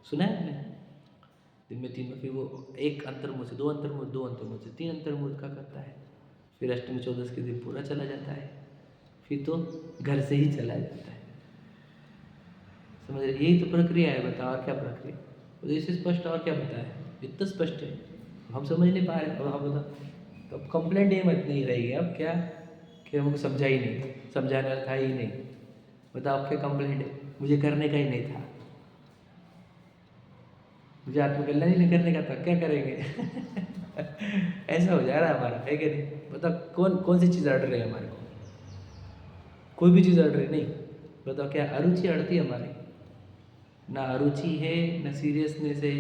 सुना है आपने? दिन में 3 बार, फिर वो एक अंतर्मुख से, 2 अंतर्मुख, 2 अंतर्मुख से 3 अंतर्मुख का करता है, फिर अष्टमी 14 के दिन पूरा चला जाता है, फिर तो घर से ही चला जाता है। समझ रहे? यही तो प्रक्रिया है, बताओ और क्या प्रक्रिया? तो इससे स्पष्ट और क्या बताया? इतना स्पष्ट है, हम समझ नहीं पा रहे। अब हम बताओ, तो अब कंप्लेंट ये मत नहीं रहेगी अब क्या कि हमको समझा ही नहीं, समझाने वाला था ही नहीं। बताओ क्या कंप्लेंट है? मुझे करने का ही नहीं था, मुझे आत्मकल्याण ही नहीं करने का था, क्या करेंगे? ऐसा हो जा रहा है हमारा, है कि नहीं? बताओ कौन सी चीज़ अड़ रही है हमारे को? कोई भी चीज़ अड़ रही नहीं। बताओ क्या अरुचि अड़ती है हमारी? ना अरुचि है, ना सीरियसनेस है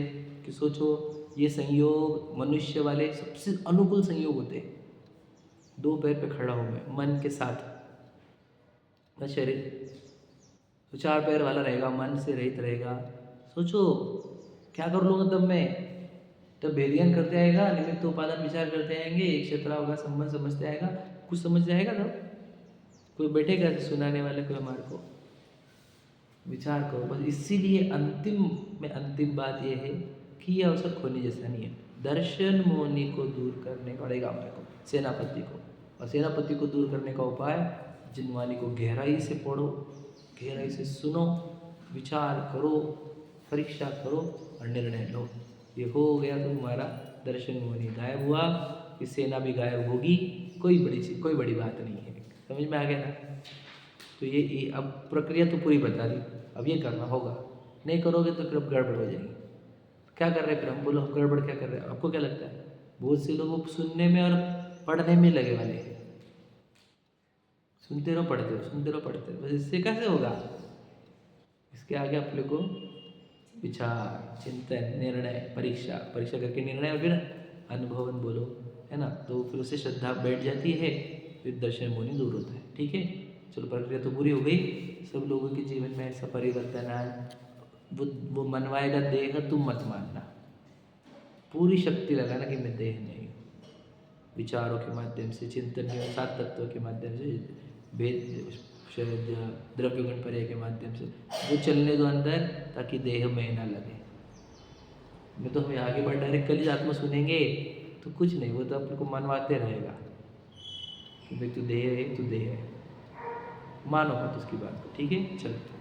कि सोचो ये संयोग मनुष्य वाले सबसे अनुकूल संयोग होते हैं। 2 पैर पे खड़ा हूँ मैं मन के साथ, ना शरीर, तो 4 पैर वाला रहेगा, मन से रहित रहेगा। सोचो क्या कर लूँगा तब मैं? तब भेदियन करते आएगा, निमित्त उपादान विचार करते आएंगे, एक क्षेत्र होगा, संबंध समझते आएगा, कुछ समझ जाएगा तब कोई बैठेगा सुनाने वाले कोई हमारे को? विचार करो बस। इसीलिए अंतिम बात यह है कि यह अवसर खोने जैसा नहीं है। दर्शन मोहनी को दूर करने का पड़ेगा हमारे को, सेनापति को। और सेनापति को दूर करने का उपाय, जिनवानी को गहराई से पढ़ो, गहराई से सुनो, विचार करो, परीक्षा करो और निर्णय लो। ये हो गया तो तुम्हारा दर्शन मोहनी गायब हुआ, कि सेना भी गायब होगी, कोई बड़ी बात नहीं है। समझ में आ गया ना? तो ये अब प्रक्रिया तो पूरी बता दी, अब ये करना होगा, नहीं करोगे तो फिर अब गड़बड़ हो जाएगी। क्या कर रहे हैं फिर हम? बोलो हम गड़बड़ क्या कर रहे हैं? आपको क्या लगता है? बहुत से लोग सुनने में और पढ़ने में लगे वाले हैं, सुनते रहो पढ़ते रहो, सुनते रहो पढ़ते रहो, बस इससे कैसे होगा? इसके आगे अपने को विचार, चिंतन, निर्णय, परीक्षा करके निर्णय, और फिर अनुभवन बोलो, है ना? तो फिर उससे श्रद्धा बैठ जाती है, फिर दर्शन मोहनी दूर होता है। ठीक है, चलो प्रक्रिया तो पूरी हो गई। सब लोगों के जीवन में ऐसा परिवर्तन आए, वो मनवाएगा देह, तुम मत मानना, पूरी शक्ति लगाना कि मैं देह नहीं हूँ। विचारों के माध्यम से, चिंतन के 7 तत्वों के माध्यम से, भेद द्रव्य गुण पर्याय के माध्यम से वो चलने दो अंदर, ताकि देह में ना लगे। नहीं तो हमें आगे बढ़ डायरेक्ट कल आत्मा सुनेंगे तो कुछ नहीं, वो तो अपने को मनवाते रहेगा। कि भाई तू देह है, तू देह है, मानो मत उसकी बात को, ठीक है, चलो।